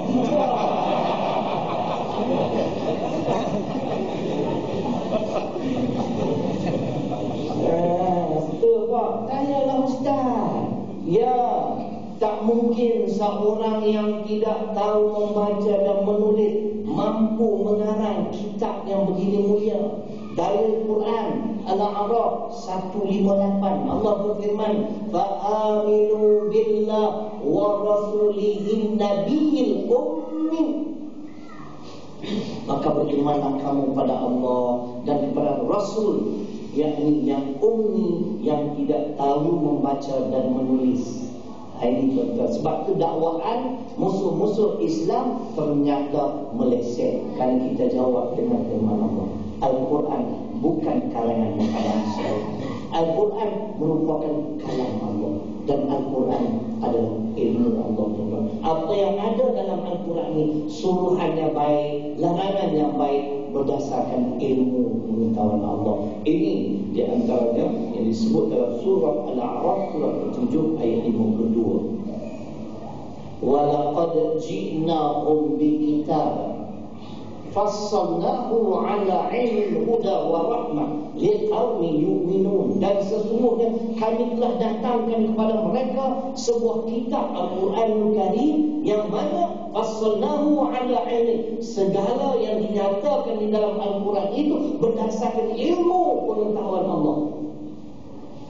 Speaker 1: Betul Pak. Tanyalah Ustaz. Ya, tak mungkin seorang yang tidak tahu membaca dan menulis mampu mengarang kitab yang begini mulia. Dari Quran Al-A'raf 158 Allah berfirman, fa'aminu billah wa rasulihin nabiyil ummi. Maka berimanlah kamu pada Allah dan kepada Rasul, yakni yang ummi, yang tidak tahu membaca dan menulis. Ini contoh. Sebab itu dakwaan musuh-musuh Islam ternyata meleset. Kalau kita jawab dengan firman Allah, Al-Quran bukan kalangan manusia. Al-Quran merupakan kalam Allah, dan Al-Quran adalah ilmu Allah. Apa yang ada dalam Al-Quran ini, suruhannya baik, larangan yang baik, berdasarkan ilmu pengetahuan Allah. Ini di antaranya yang disebut dalam surah Al-A'raf surah ke-7 ayat 52. Walaqad ji'nahum bikitab fassalnahu ala ilmin huda wa rahmah liqaumin yu'minun. Dan sesungguhnya kami telah datangkan kepada mereka sebuah kitab Al-Quranul Karim yang mana fassalnahu ala ilmin, segala yang dinyatakan di dalam Al-Quran itu berdasarkan ilmu pengetahuan Allah.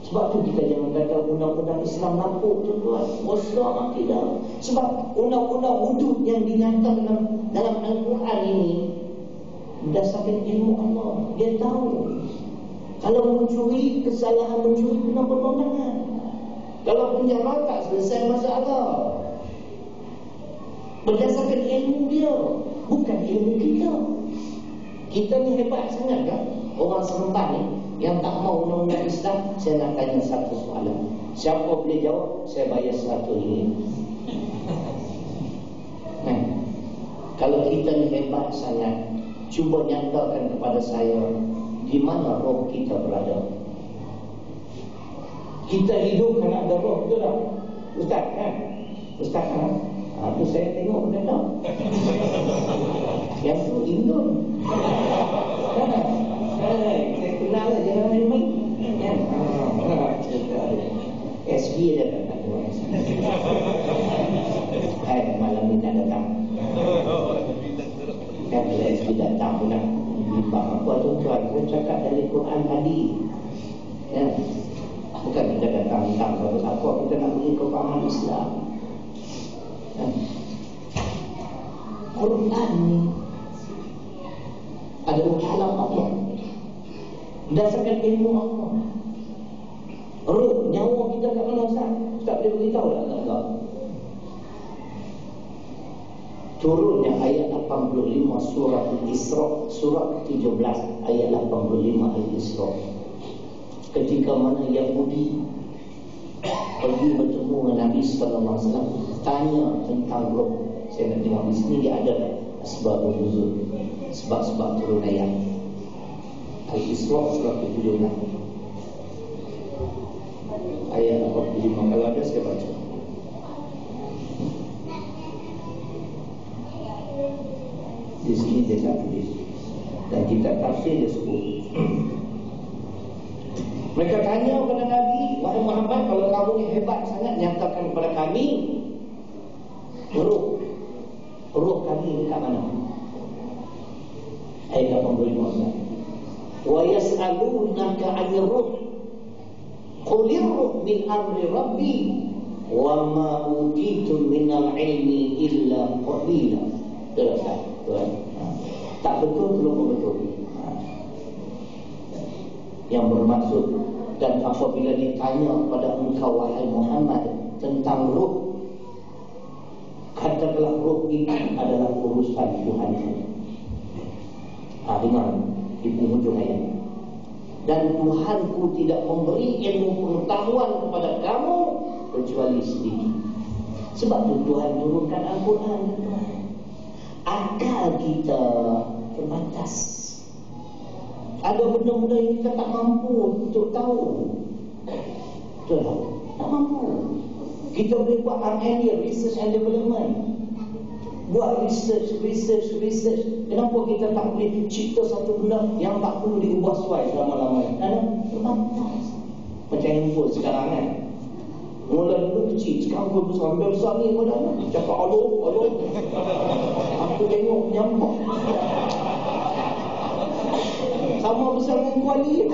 Speaker 1: Sebab tu kita jangan kata undang-undang Islam lapuk tuan-tuan. Wassalam tidak. Sebab undang-undang hudud yang dinyatakan dalam Al-Quran ini berdasarkan ilmu Allah. Dia tahu kalau mencuri, kesalahan mencuri kena pertolongan. Kalau penjara tak selesai masalah. Berdasarkan ilmu dia, bukan ilmu kita. Kita ni hebat sangat kan? Orang Seremban ni yang tak mau undang-undang Islam, saya nak tanya satu soalan. Siapa boleh jawab, saya bayar RM100. Kalau kita ni hebat sangat, cuba nyatakan kepada saya di mana roh kita berada. Kita hidup kerana ada roh, betul tak? Ustaz kan? Ustaz kan? Itu saya tengok benda tak? Yang tu Indon. Saya kenal lah, jangan main-main. SB dia datang. Malam ni tak datang. Kan kalau SB datang pun nak bimbang apa tuan-tuan. Saya cakap dari Quran tadi. Bukan kita datang-datang siapa-siapa. Kita nak beri kefahaman Islam. Quran ni adalah kalam Allah, berdasarkan ilmu Allah. Roh, nyawa kita kat mana Ustaz? Ustaz boleh beritahu tak? Turunnya ayat 85 surah Al-Isra, surah ke-17 ayat 85 Al-Isra. Ketika mana Yahudi pergi bertemu dengan Nabi sallallahu alaihi wasallam, tanya tentang roh. Saya nak tengok di sini dia ada asbabun nuzul, sebab-sebab turun ayat. Al-Isra surah ke-17 ayat 85. Kalau ada saya baca. Di sini dia tak tulis, dan kita tafsir dia sebut. Mereka tanya kepada Nabi, wahai Muhammad, kalau kamu ni hebat sangat, nyatakan kepada kami roh kami ni kat mana? Ayat 85. Wa yas'alunaka 'anil ruh qulir ruh min amri rabbi wa ma utitum minal ilmi illa qalila. Teruskan tuan. Tak betul belum betul. Yang bermaksud, dan apabila ditanya kepada engkau wahai Muhammad tentang ruh, katakanlah ruh itu adalah urusan Tuhan. Dengar di penghujung ayat. Dan Tuhanku tidak memberi ilmu pengetahuan kepada kamu kecuali sedikit. Sebab itu Tuhan turunkan Al-Quran. Akal kita terbatas. Ada benda-benda yang kita tak mampu untuk tahu. Betul tak? Tak mampu. Kita boleh buat R&D, Research and Development. Buat research. Kenapa kita tak boleh cipta satu benda yang tak perlu diubah suai selama-lamanya? Kerana terbatas. Macam handphone sekarang kan. Mula dulu kecil, sekarang pun besar. Sampai besar ni pun dah cakap alo. Aku tengok nyampak. Sama besar dengan kuali.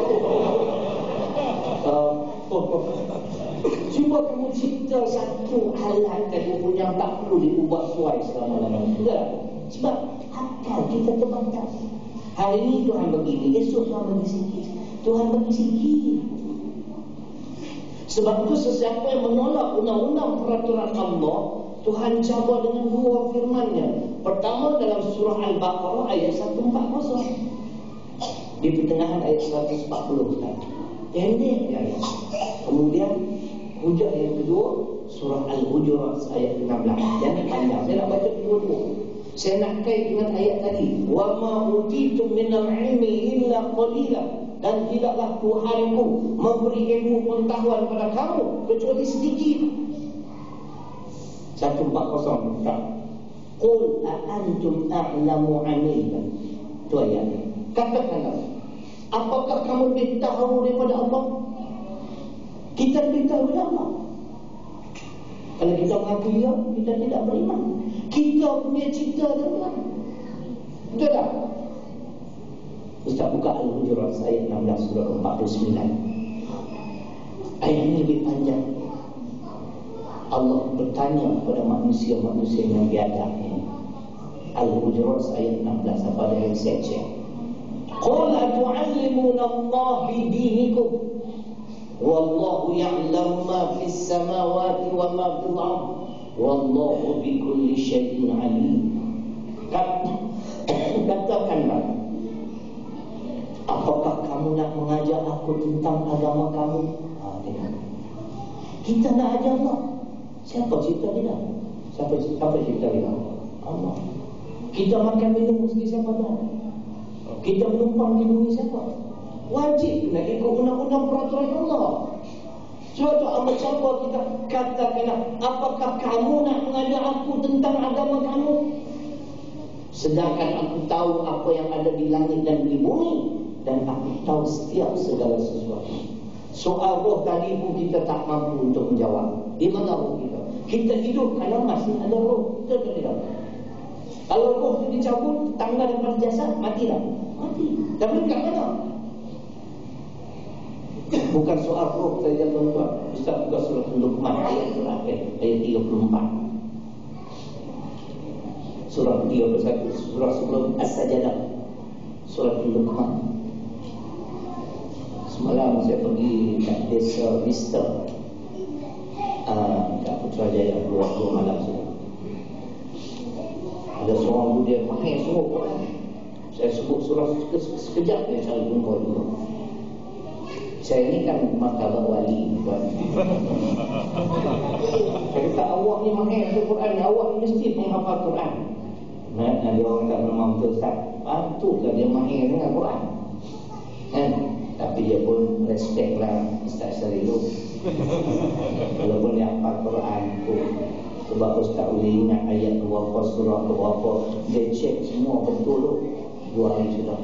Speaker 1: Cuba kamu cipta satu alat telefon yang tak perlu diubah suai selama-lamanya. Tidak. Sebab akal kita terbatas. Hari ini Tuhan begini, esok Tuhan bagi sikit. Tuhan bagi sikit. Sebab itu sesiapa yang menolak undang-undang peraturan Allah, Tuhan cabar dengan dua firman-Nya. Pertama dalam surah Al-Baqarah ayat 140. Di pertengahan ayat 140 kan. Pendek ayat. Kemudian hujah yang kedua surah Al-Hujurat ayat 16. Jangan panjang. Saya nak baca dua-dua. Saya nak kait dengan ayat tadi. Wa ma utitum minal ilmi illa qalila. Dan tidaklah Tuhanku memberi ilmu pengetahuan kepada kamu kecuali sedikit. 140 tak. Qul a antum a'lamu amillah. Itu ayatnya. Katakanlah, apakah kamu lebih tahu daripada Allah? Kita lebih tahu daripada Allah. Kalau kita mengaku dia, kita tidak beriman. Kita punya cipta adalah. Betul tak? Ustaz buka Al-Hujurat ayat 16 surah 49. Ayat ini lebih panjang. Allah bertanya kepada manusia-manusia yang diadapnya. Al-Hujurat ayat 16. Apa ada yang saya cek? Qul atu'allimuna Allah bidinikum wallahu ya'lamu ma fis samawati wa ma fil ardh wallahu bikulli syai'in alim. Katakanlah, apakah kamu nak mengajar aku tentang agama kamu? Kita nak ajar Allah. Siapa cipta kita? Siapa cipta kita? Allah. Kita makan minum mesti siapa tahu? Kita menumpang di bumi siapa? Wajib nak ikut undang-undang peraturan Allah. Sebab tu Allah cabar kita, katakanlah, apakah kamu nak mengajar aku tentang agama kamu? Sedangkan aku tahu apa yang ada di langit dan di bumi, dan aku tahu setiap segala sesuatu. Soal roh tadi pun kita tak mampu untuk menjawab. Di mana roh kita? Kita hidup kalau masih ada roh. Betul tidak? Kalau roh itu dicabut, tanggal daripada jasad, matilah. Mati. Tapi kat mana? Bukan soal roh saja tuan-tuan. Ustaz buka surah Luqman ayat terakhir, ayat 34. Surah 31, surah sebelum As-Sajadah. Surah Luqman. Semalam saya pergi kat desa Vista, kat Putrajaya, waktu malam sudah. Ada seorang budak mahir semua Quran. Saya sebut surah sekejap dia cari jumpa dulu. Saya ni kan martabat wali tuan. Saya kata awak ni mahir tu Quran, awak mesti menghafal Quran. Nah, dia orang tak memang betul Ustaz. Patutlah dia mahir dengan Quran. Kan? Tapi dia pun respect lah Ustaz Syarilu. Walaupun dia hafal Quran tu, sebab Ustaz boleh ingat ayat berapa, surah berapa, dia cek semua betul tu. 2 hari sudah.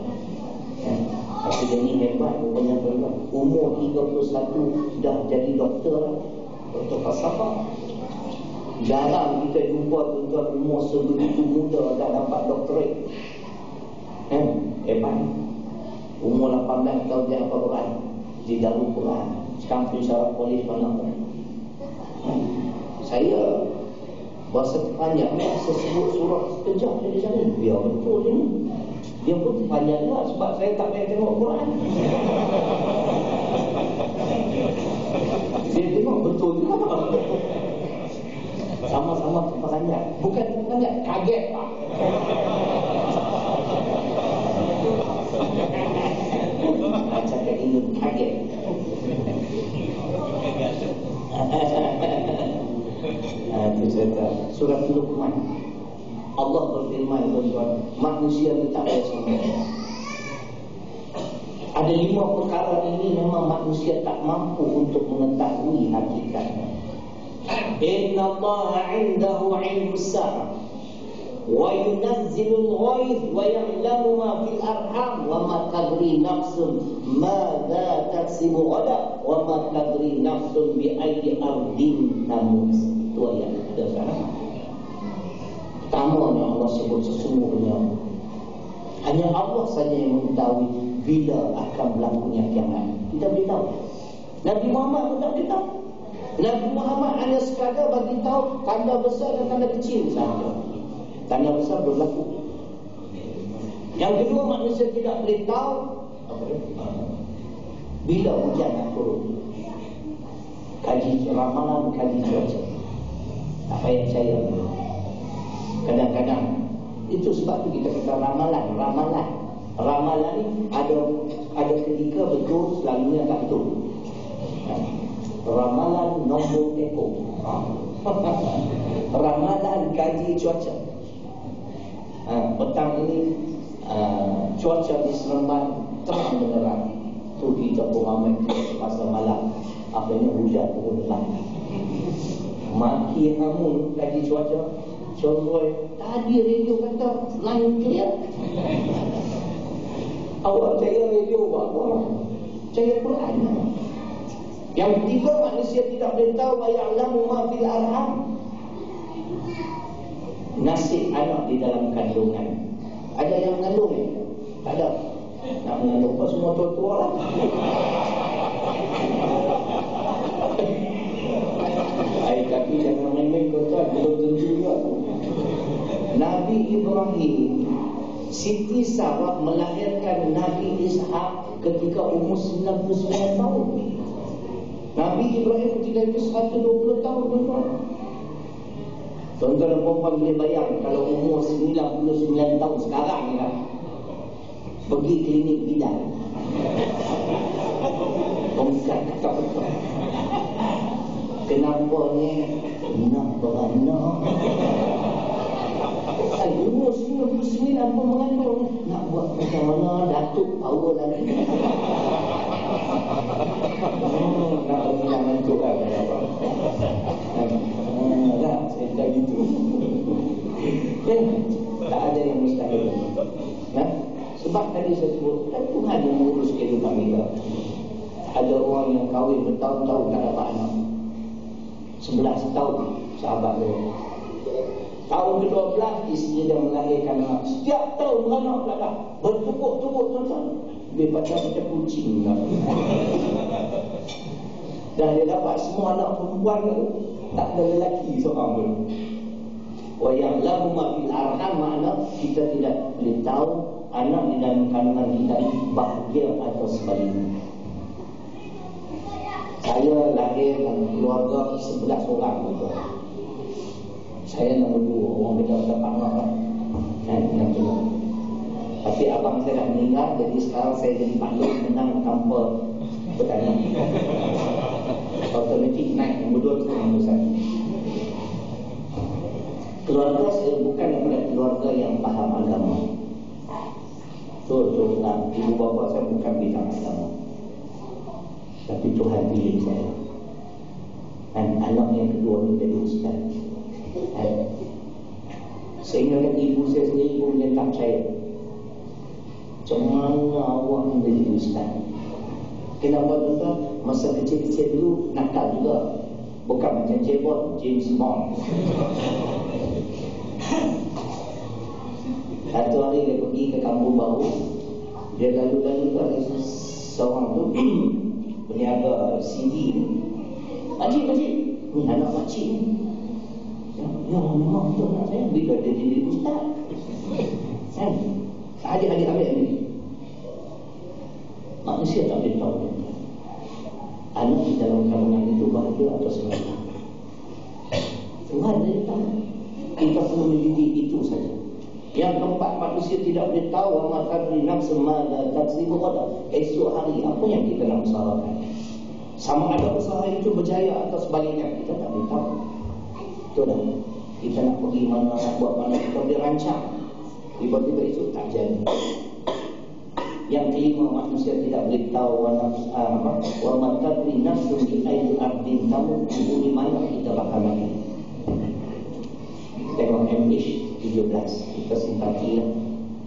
Speaker 1: Tapi dia ni hebat, rupanya tuan-tuan. Umur 31 dah jadi doktor lah. Doktor falsafah. Jarang kita jumpa tuan-tuan umur sebegitu muda dah dapat doktorat. Hebat Quran. Umur 18 tahun dia hafal Quran di Darul Quran. Sekarang pensyarah polis mana pun. Saya bahasa panjang saya sebut surah sekejap dia cakap biar betul ni. Dia pun panjang lah sebab saya tak payah tengok Quran. Dia tengok betul juga. Sama-sama panjang. Bukan panjang, kaget pak. Cakap Indon kaget. Itu cerita surah Luqman. Allah berfirman tuan-tuan, manusia ni tak payah sombong. Ada 5 perkara ini memang manusia tak mampu untuk mengetahui hakikatnya. Inna Allah 'indahu 'ilmus sa'ah wa yunazzilul ghaith wa ya'lamu ma fil arham wa ma tadri nafsun madza taksibu ghadan wa ma tadri nafsun bi ayyi ardin tamut. Itu ayat ada sekarang. Pertamanya Allah sebut sesungguhnya hanya Allah saja yang mengetahui bila akan berlakunya kiamat. Kita beritahu. Nabi Muhammad pun tak beritahu. Nabi Muhammad hanya sekadar bagi tahu tanda besar dan tanda kecil sahaja. Tanda besar berlaku. Yang kedua, manusia tidak boleh tahu bila hujan nak turun. Kaji ramalan, kaji cuaca. Tak payah percaya. Kadang-kadang itu sebab tu kita kata ramalan. Ramalan ni ada ketika betul, selalunya tak betul. Ramalan nombor ekor. Ramalan kaji cuaca. Petang ini cuaca di Seremban terang benderang. Tu kita pun ramai masa malam. Akhirnya hujan turun lagi. Maki hamun kaji cuaca. Contoh tadi radio kata line clear. Awak percaya radio apa? Percaya Quran. Yang ketiga, manusia tidak boleh tahu ya'lamu ma fil arham. Nasib anak di dalam kandungan. Ada yang mengandung ni? Tak ada. Nak mengandung apa semua tua-tua lah. Tapi jangan main-main kata belum tentu juga. Nabi Ibrahim, Siti Sarah melahirkan Nabi Ishak ketika umur 99 tahun. Nabi Ibrahim ketika itu 120 tahun tuan-tuan. Tuan-tuan dan puan boleh bayang kalau umur 99 tahun sekarang ni lah, pergi klinik bidan. Tongkat kata betul. Kenapa ni nak beranak? Umur 99 pun mengandung. Nak buat macam mana Datuk power lagi? Nak berbilang mantuk lah. Tak, saya tak gitu. Tak ada yang mustahil. Sebab tadi saya sebut, Tuhan yang mengurus kehidupan kita. Ada orang yang kahwin bertahun-tahun tak dapat anak. 11 tahun sahabat dia. Tahun ke-12 isteri dia melahirkan anak. Setiap tahun beranak pula dah. Bertukuk-tukuk tuan-tuan. Dia macam kucing lah. Dan dia dapat semua anak perempuan tu. Tak ada lelaki seorang pun. Wa ya'lamu ma fil arham, makna kita tidak boleh tahu anak di dalam kandungan kita bahagia atau sebaliknya. Saya lahir dalam keluarga 11 orang juga. Saya nombor 2. Orang kata saya panggil kan, yang kedua. Tapi abang saya dah meninggal, jadi sekarang saya jadi panggil menang tanpa bertanya. Automatik naik nombor 2 tu nombor 1. Keluarga saya bukan daripada keluarga yang faham agama. Betul, ibu bapa saya bukan bidang agama. Tapi Tuhan pilih saya. Dan anak yang kedua ni jadi ustaz. Sehingga kan ibu saya sendiri pun dia tak percaya. Macam mana awak menjadi ustaz? Kenapa tuan-tuan? Masa kecil-kecil dulu nakal juga. Bukan macam James Bond. Satu hari dia pergi ke kampung baru. Dia lalu-lalu ada seorang tu peniaga CD. Pakcik, ni anak pakcik ni. Ya, memang betul anak saya. Bila dia jadi ustaz, kan? Adik-adik ambil ni. Manusia tak boleh tahu. Anak di dalam kandungan itu bahagia atau sebenarnya. Tuhan dia tahu. Kita perlu mendidik itu saja. Yang keempat, manusia tidak boleh tahu amat kadri nafsu mada taksibu qada. Esok hari apa yang kita nak usahakan. Sama ada usaha itu berjaya atau sebaliknya, kita tak boleh tahu. Betul tak? Kita nak pergi mana, nak buat mana, kita boleh rancang. Tiba-tiba itu tak jadi. Yang kelima, manusia tidak boleh tahu wa ma kadri nafsu bi ayyi ardin tamut, di mana kita bakal mati. Tengok MH17, kita simpati lah.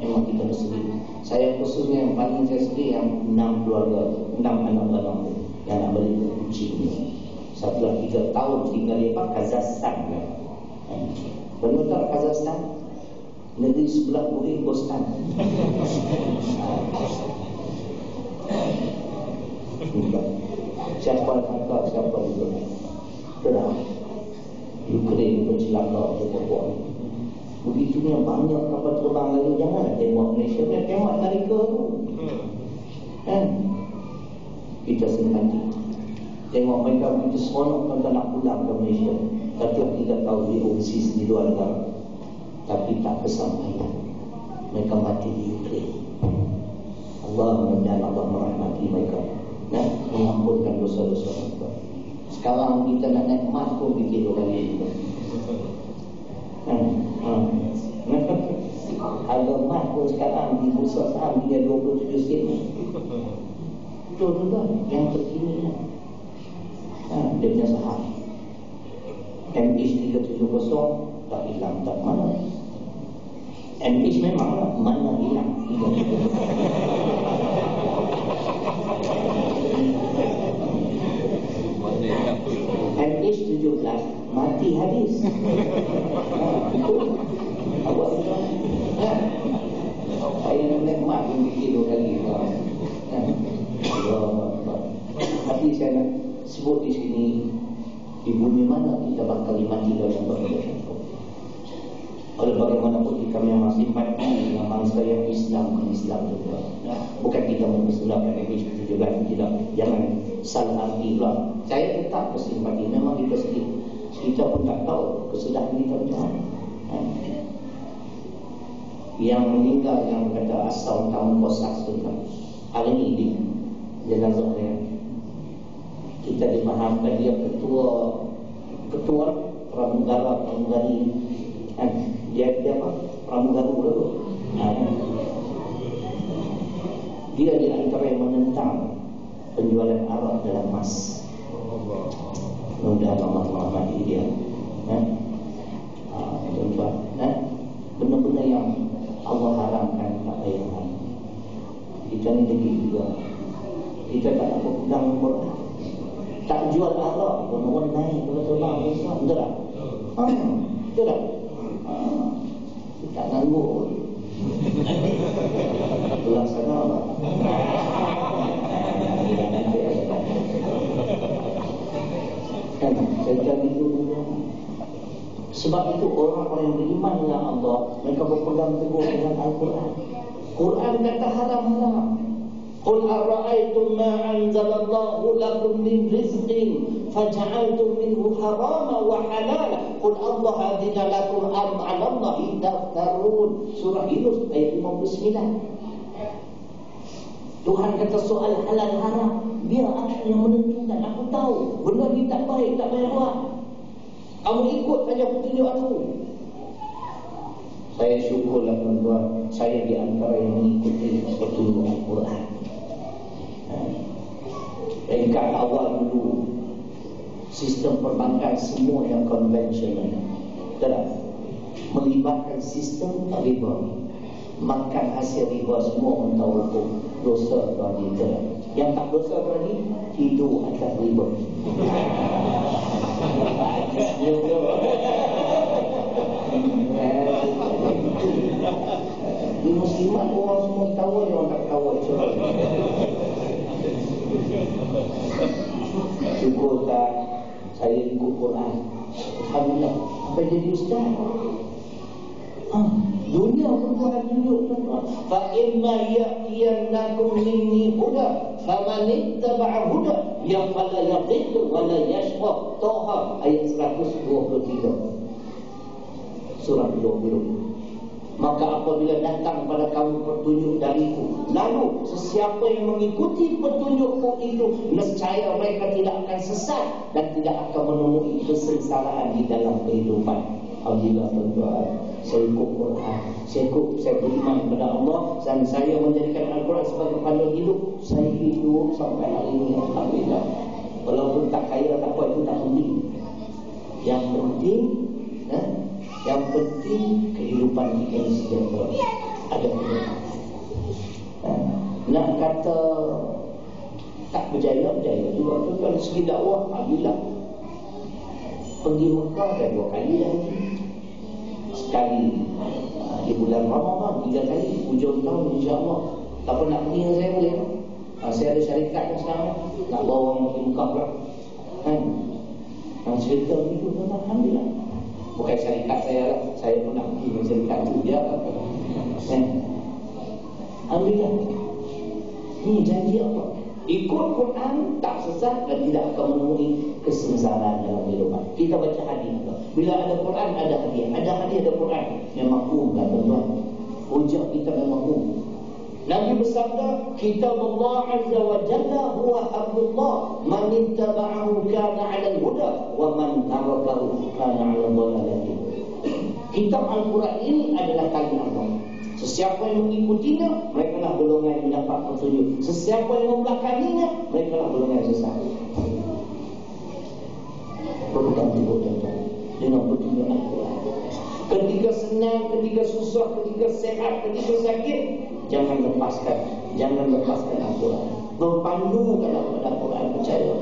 Speaker 1: Memang kita bersedih. Saya khususnya yang paling saya sedih yang 6 keluarga, 6 anak beranak yang nak balik ke Kuching ni. Setelah 3 tahun tinggal di Kazakhstan kan. Benar tak Kazakhstan? Negeri sebelah Uzbekistan. Siapa kata siapa itu? Terang Ukraine bercelaka berbuat. Begitunya banyak kapal terbang lalu. Janganlah tengok Malaysia, tengok Amerika tu. Kan? Kita simpati. Tengok mereka begitu seronok kalau nak pulang ke Malaysia. Setelah 3 tahun di overseas, di luar negara. Tapi tak kesampaian. Mereka mati di Ukraine. Allah dan Allah merahmati mereka. Nah, mengampunkan dosa-dosa mereka. Sekarang kita nak naik emas pun fikir 2 kali juga. Harga emas pun sekarang di bursa saham dia 27 sen. Betul juga yang terkini. Dia punya saham MH370 tak hilang tak mana. MH memanglah mana hilang. MH17 mati habis. Awak bilang saya nak naik mat pun fikir 2 kali. Tapi saya nak sebut di sini, di bumi mana kita bakal mati dalam berbeda. Oleh bagaimanapun kita memang simpati dengan bangsa yang Islam juga. Bukan kita mempersalahkan MH17, tidak. Jangan salah arti pula. Saya tetap bersimpati. Memang kita sedih. Kita pun tak tahu kesedihan kita macam mana. Yang meninggal, yang kata asal tahun Kosak Sultan, hari ini di jenazahnya kita dimahamkan dia ketua pramugari. Dia apa? Pramugaru dulu. Dia di antara yang menentang penjualan arak dalam emas. Mudah-mudahan Allah merahmati dia. Benar-benar yang Allah haramkan tak payah. Kita ni jadi juga. Kita tak nak pegang Quran. Tak jual arak pun orang naik betul bang. Betul tak? Betul tak? Tak nganggur. Pulang sana apa? Saya cakap itu. Sebab itu orang-orang yang beriman dengan Allah, mereka berpegang teguh dengan Al-Quran. Quran kata haram-haram. Qul ara'aytum ma anzalallahu lakum min rizqin faja'altum minhu harama wa halala qul Allah adina lakum am 'ala Allahi taftarun. Surah Yunus ayat 59. Tuhan kata soal halal haram, biar aku yang menentukan. Aku tahu benda ni tak baik, tak payah buat. Kamu ikut saja petunjuk aku. Saya syukurlah tuan-tuan, saya di antara yang mengikuti petunjuk Al-Quran. Peringkat awal dulu sistem perbankan semua yang konvensional, tidak melibatkan sistem riba. Makan hasil riba semua orang tahu hukum. Dosa tadi tidak. Yang tak dosa tadi hidup atas riba. Di muslimat orang semua ketawa, dia orang tak ketawa. Syukur tak saya ikut Quran. Alhamdulillah. Sampai jadi ustaz. Dunia pun Tuhan tunjuk tuan-tuan. Fa imma ya'tiyannakum minni huda faman ittaba'a huda ya fala yadhillu wa la yashqa. Toha ayat 123. Surah 20. Maka apabila datang pada kamu petunjuk dariku, lalu sesiapa yang mengikuti petunjukku itu, nescaya mereka tidak akan sesat dan tidak akan menemui kesengsaraan di dalam kehidupan. Alhamdulillah tuan-tuan, saya ikut Quran, saya beriman kepada Allah dan saya menjadikan Al-Quran sebagai panduan hidup. Saya hidup sampai hari ini, alhamdulillah. Walaupun tak kaya tak apa, itu tak penting. Yang penting kehidupan kita ini sejahtera, ada kebenaran. Nak kata tak berjaya juga. Tuan-tuan, segi dakwah, alhamdulillah. Pergi Mekah dah 2 kali dah. Sekali di bulan Ramadan, 3 kali hujung tahun insya-Allah. Tak pernah pergi dengan saya boleh. Saya ada syarikat sekarang nak bawa orang pergi Mekah pula. Cerita begitu tuan-tuan, alhamdulillah. Bukan syarikat saya lah, saya pun nak pergi dengan syarikat tu dia. Alhamdulillah. Ini janji Allah. Ikut Quran tak sesat dan tidak akan menemui kesengsaraan dalam kehidupan. Kita baca hadis. Bila ada Quran ada hadis. Ada hadis ada Quran. Memang kan tuan-tuan. Hujah kita memang Nabi bersabda, kitab Allah Azza wa Jalla huwa hablullah, man ittaba'ahu kana 'ala al-huda wa man tarakahu kana 'ala dhalalati. Kitab Al-Quran ini adalah kalam Allah. Sesiapa yang mengikutinya, mereka lah golongan yang mendapat petunjuk. Sesiapa yang membelakanginya, mereka lah golongan yang sesat. Berpegang teguh tuan-tuan dengan petunjuk Al-Quran. Ketika senang, ketika susah, ketika sehat, ketika sakit, jangan lepaskan Al-Quran. Berpandukanlah pada Al-Quran, percaya.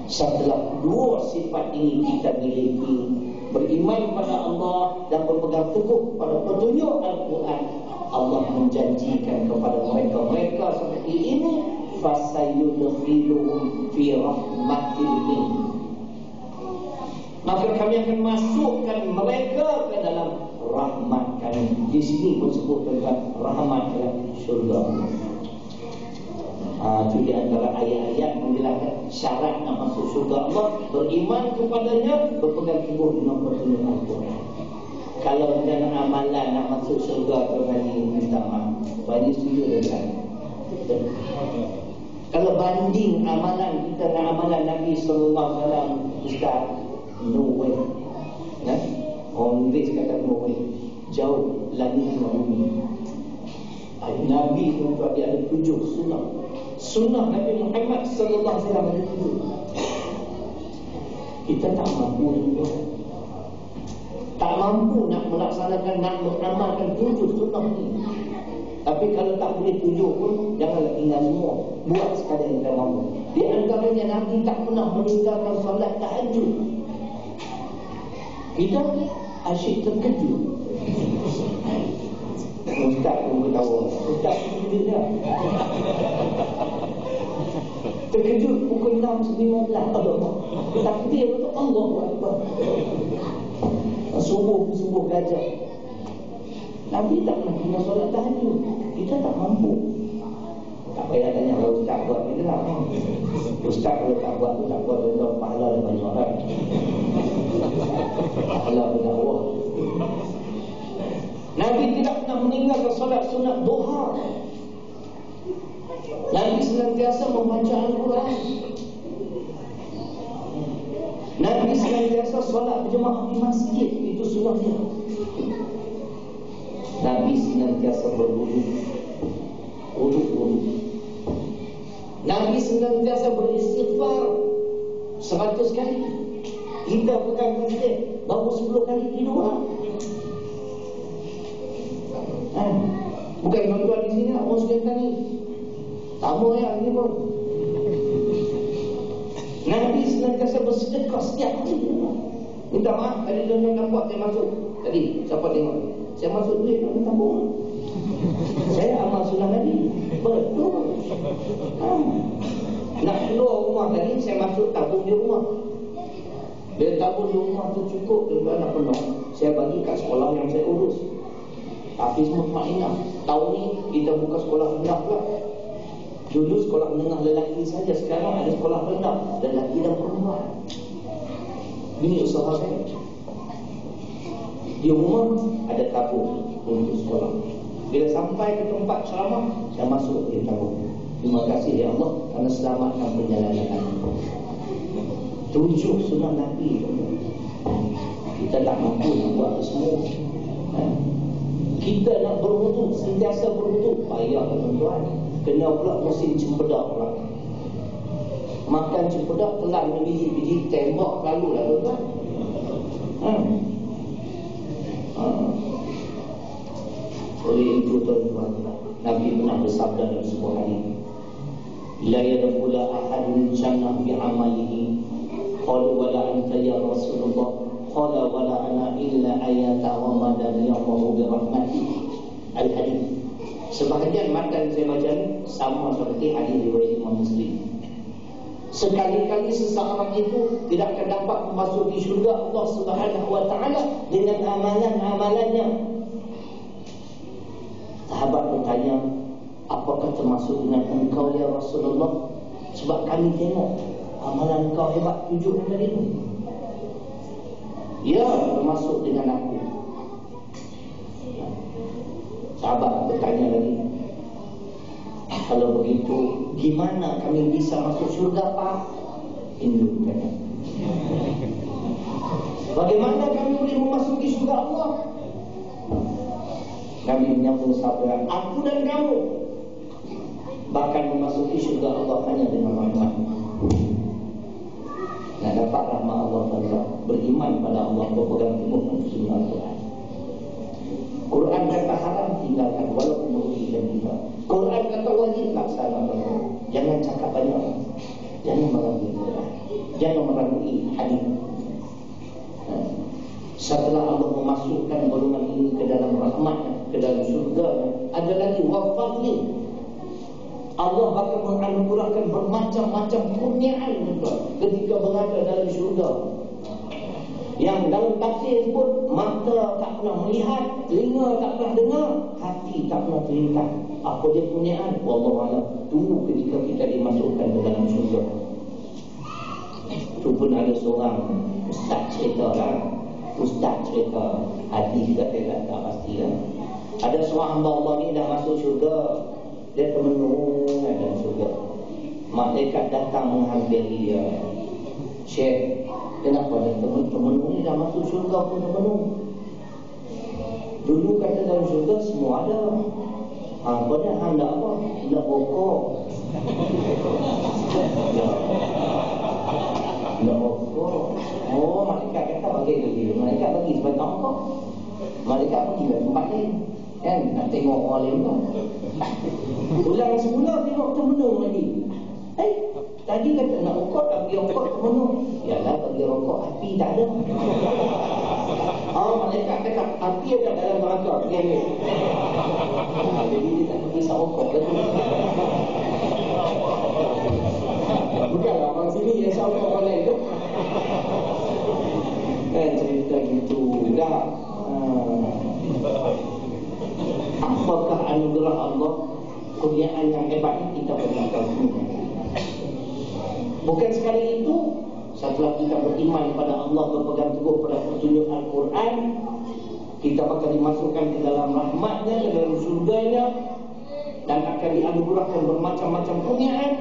Speaker 1: Setelah 2 sifat ini kita miliki, beriman pada Allah dan berpegang teguh pada petunjuk Al-Quran, Allah menjanjikan kepada mereka seperti ini, fasayudkhiluhum fi rahmatin min. Maka kami akan masukkan mereka ke dalam rahmat kami. Di sini pun sebut tentang rahmat syurga. Itu di antara ayat-ayat menjelaskan syarat nak masuk syurga Allah, beriman kepadanya, berpegang teguh dengan petunjuk Al-Quran. Kalau dengan amalan nak masuk syurga, Tuhan minta maaf. Bani setuju dengan kalau banding amalan kita dengan amalan Nabi SAW, Ustaz, no way. Orang Inggeris kata no way. Jauh langit dengan bumi. Nabi itu dia ada 7 sunnah. Sunnah Nabi Muhammad sallallahu alaihi wasallam ada 7. Kita tak mampu nak melaksanakan, nak mengamalkan 7 sunnah ini. Tapi kalau tak boleh 7 pun, janganlah tinggal semua. Buat sekadar yang kita mampu. Di antaranya Nabi tak pernah meninggalkan solat tahajud. Kita asyik terkejut. Ustaz pun ketawa. Ustaz pun dia terkejut pukul 6.15. Takbir untuk Allahu Akbar. Subuh gajah. Nabi tak pernah tinggal solat tahajud. Kita tak mampu. Tak payah tanya kalau Ustaz buat kita lah. Ustaz kalau tak buat tu tak buat, tuan-tuan, pahala dia banyak orang. Pahala berdakwah. Nabi tidak pernah meninggalkan solat sunat duha. Nabi senantiasa membaca Al-Quran. Nabi senantiasa solat berjemaah di masjid. Itu sunatnya. Nabi senantiasa berwudu. Nabi senantiasa beristighfar 100 kali. Kita pegang masjid baru 10 kali tidur. Bukan tuan-tuan di sini, orang sekalian ni tamu yang ni pun. Nabi senantiasa bersedekah setiap hari. Minta maaf, tadi tuan-tuan nampak saya masuk. Tadi, siapa tengok? Saya masuk duit, nak tabung. Betul. Nak keluar rumah tadi, saya masuk tabung di rumah. Bila tabung di rumah tu cukup, tuan-tuan nak penuh, saya bagi kat sekolah yang saya urus. Hafiz Mutmainah. Tahun ni kita buka sekolah rendah pula. Dulu sekolah menengah lelaki saja, sekarang ada sekolah rendah lelaki dan perempuan. Ini usaha saya. Di rumah ada tabung untuk sekolah. Bila sampai ke tempat ceramah, saya masuk di tabung. Terima kasih ya Allah kerana selamatkan perjalanan kami. Tunjuk sunnah Nabi. Kita tak mampu nak buat semua. Kita nak berwudu, sentiasa berwudu, payah tuan-tuan. Kena pula musim cempedak pula. Makan cempedak telan biji-biji tembak lalu lah tuan-tuan. Oleh itu tuan-tuan, Nabi pernah bersabda dalam sebuah hadis, la yadkhulu ahadun jannah bi'amalihi. Qalu wala anta ya Rasulullah. Qala wala ana illa ayata wa madani Allahu bi rahmati. Al-hadis. Sebahagian matan saya baca sama seperti hadis riwayat Imam Muslim. Sekali-kali seseorang itu tidak akan dapat memasuki syurga Allah Subhanahu wa taala dengan amalan-amalannya. Sahabat bertanya, apakah termasuk dengan engkau ya Rasulullah? Sebab kami tengok amalan engkau hebat, tunjukkan tadi itu. Ya, termasuk dengan aku. Sahabat bertanya lagi, kalau begitu gimana kami bisa masuk syurga Pak? Induk kata, bagaimana kami boleh memasuki syurga Allah? Kami menyambung sabda, aku dan kamu bahkan memasuki syurga Allah hanya dengan rahmat. Nak dapat rahmat Allah Taala, beriman pada Allah, berpegang teguh dengan sunnah Al-Quran. Quran kata haram, tinggalkan walaupun merugikan kita. Quran kata wajib, laksanakan. Jangan cakap banyak, jangan meragui Quran, jangan meragui hadis. Setelah Allah memasukkan golongan ini ke dalam rahmatnya, ke dalam syurga, ada lagi wafadli. Allah akan menganugerahkan bermacam-macam kurniaan ketika berada dalam syurga. Yang dalam tafsir sebut, mata tak pernah melihat, telinga tak pernah dengar, hati tak pernah terlintas. Apa dia kurniaan? Wallahualam. Tunggu ketika kita dimasukkan ke dalam syurga. Itu pun ada seorang ustaz cerita kan. Ustaz cerita, hadis juga saya tak pasti kan. Ada seorang hamba Allah ni dah masuk syurga, dia termenung dalam syurga. Malaikat datang menghampiri dia. Syekh, kenapa dia termenung ni, dah masuk syurga pun termenung? Dulu kata dalam syurga semua ada. Apa dia hendak apa? Hendak rokok. Hendak rokok. Oh, malaikat kata bagi lagi. Malaikat bagi sebatang rokok. Malaikat pergi ke tempat lain. Kan? Nak tengok orang lain kan? Ulang semula tengok termenung lagi. Tadi kata nak rokok, tak pergi rokok termenung. Yalah, bagi rokok api tak ada. Malaikat kata api ada dalam neraka. Pergi ambil. Jadi dia tak pergi isap rokok lagi. Bukanlah orang sini yang isap rokok orang lain tu. Kan cerita gitu. Dah. Apakah anugerah Allah, kurniaan yang hebat kita pernah tahu. Bukan sekali itu, setelah kita beriman pada Allah, berpegang teguh pada petunjuk Al-Quran, kita akan dimasukkan ke dalam rahmatnya, ke dalam surganya, dan akan dianugerahkan bermacam-macam kurniaan.